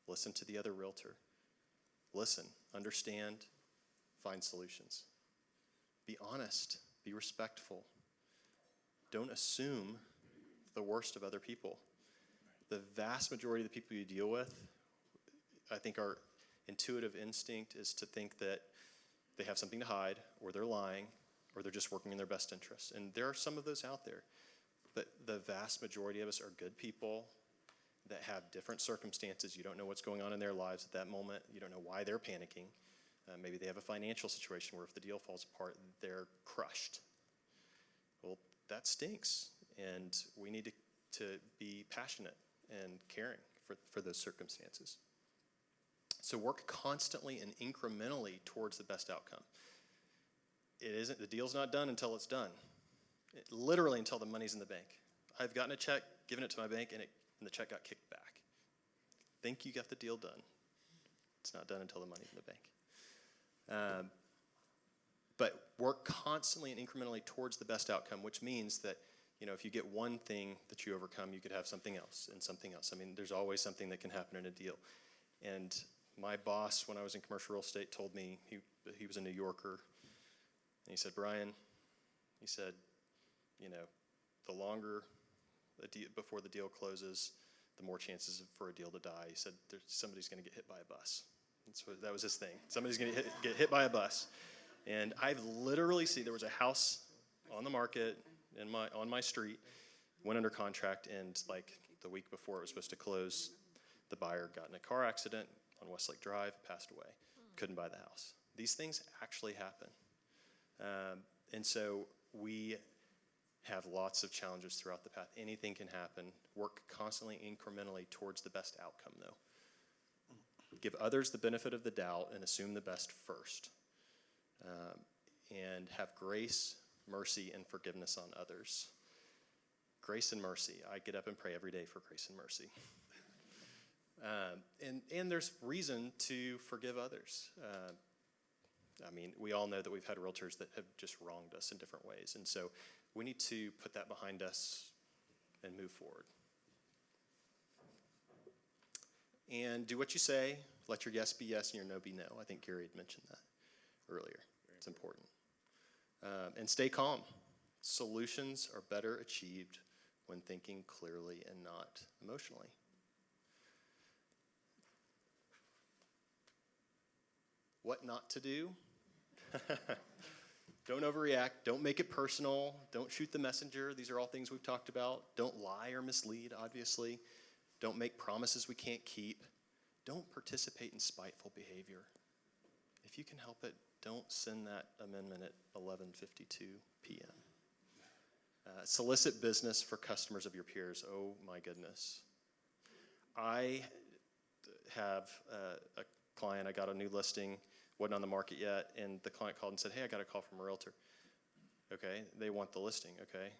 Listen to the other realtor. Listen, understand, find solutions. Be honest. Be respectful. Don't assume the worst of other people. The vast majority of the people you deal with, I think our intuitive instinct is to think that they have something to hide, or they're lying, or they're just working in their best interest. And there are some of those out there. But the vast majority of us are good people that have different circumstances. You don't know what's going on in their lives at that moment. You don't know why they're panicking. Maybe they have a financial situation where if the deal falls apart, they're crushed. Well, that stinks. And we need to be passionate and caring for those circumstances. So work constantly and incrementally towards the best outcome. The deal's not done until it's done. Literally until the money's in the bank. I've gotten a check, given it to my bank, and the check got kicked back. Think you got the deal done. It's not done until the money's in the bank. But work constantly and incrementally towards the best outcome, which means that, if you get one thing that you overcome, you could have something else and something else. I mean, there's always something that can happen in a deal. And my boss, when I was in commercial real estate, told me, he was a New Yorker, and he said, Brian, he said, the longer before the deal closes, the more chances for a deal to die. He said, somebody's going to get hit by a bus. That was his thing. Somebody's going to get hit by a bus. And I've literally seen, there was a house on the market on my street, went under contract, and like the week before it was supposed to close, the buyer got in a car accident on Westlake Drive, passed away. Couldn't buy the house. These things actually happen. And so we have lots of challenges throughout the path. Anything can happen. Work constantly, incrementally towards the best outcome, though. Give others the benefit of the doubt and assume the best first. And have grace, mercy, and forgiveness on others. Grace and mercy. I get up and pray every day for grace and mercy. And there's reason to forgive others. We all know that we've had realtors that have just wronged us in different ways. And so we need to put that behind us and move forward. And do what you say. Let your yes be yes and your no be no. I think Gary had mentioned that earlier. It's important. And stay calm. Solutions are better achieved when thinking clearly and not emotionally. What not to do? Don't overreact. Don't make it personal. Don't shoot the messenger. These are all things we've talked about. Don't lie or mislead, obviously. Don't make promises we can't keep. Don't participate in spiteful behavior. If you can help it, don't send that amendment at 11:52 p.m. Solicit business for customers of your peers. Oh, my goodness. I have a client. I got a new listing. Wasn't on the market yet, and the client called and said, hey, I got a call from a realtor. Okay, they want the listing, okay.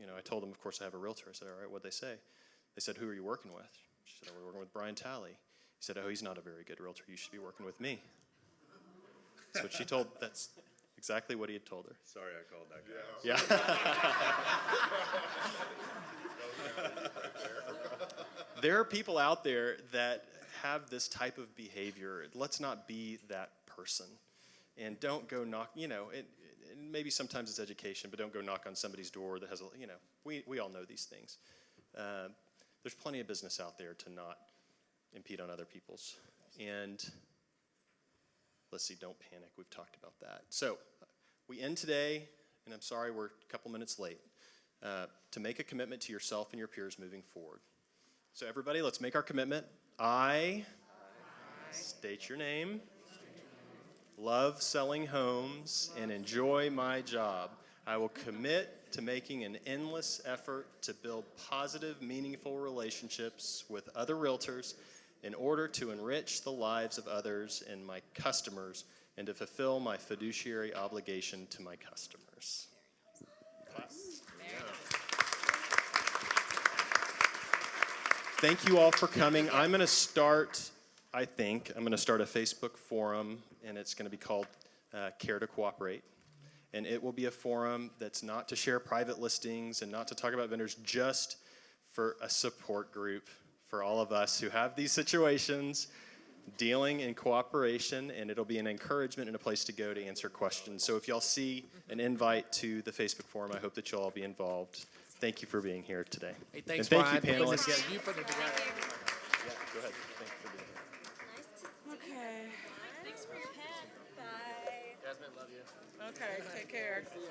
I told them, of course, I have a realtor. I said, all right, what'd they say? They said, who are you working with? She said, oh, we're working with Brian Talley. He said, oh, he's not a very good realtor. You should be working with me. That's what she told, that's exactly what he had told her. Sorry I called that guy. Yeah. There are people out there that have this type of behavior. Let's not be that person. And don't go knock, maybe sometimes it's education, but don't go knock on somebody's door that has we all know these things. There's plenty of business out there to not impede on other people's. And let's see, don't panic. We've talked about that. So we end today, and I'm sorry we're a couple minutes late, to make a commitment to yourself and your peers moving forward. So everybody, let's make our commitment. I state your name, love selling homes, and enjoy my job. I will commit to making an endless effort to build positive, meaningful relationships with other realtors in order to enrich the lives of others and my customers and to fulfill my fiduciary obligation to my customers. Class. Thank you all for coming. I'm going to start, a Facebook forum, and it's going to be called Care to Cooperate. And it will be a forum that's not to share private listings and not to talk about vendors, just for a support group for all of us who have these situations, dealing in cooperation, and it'll be an encouragement and a place to go to answer questions. So if y'all see an invite to the Facebook forum, I hope that you'll all be involved. Thank you for being here today. Hey, thanks, and thank Brian. you, panelists. Yeah, you put it together. Yeah, go ahead. Thank you for being here. Nice to see you. Okay. Thanks for your pen. Bye. Desmond, love you. Okay, take care.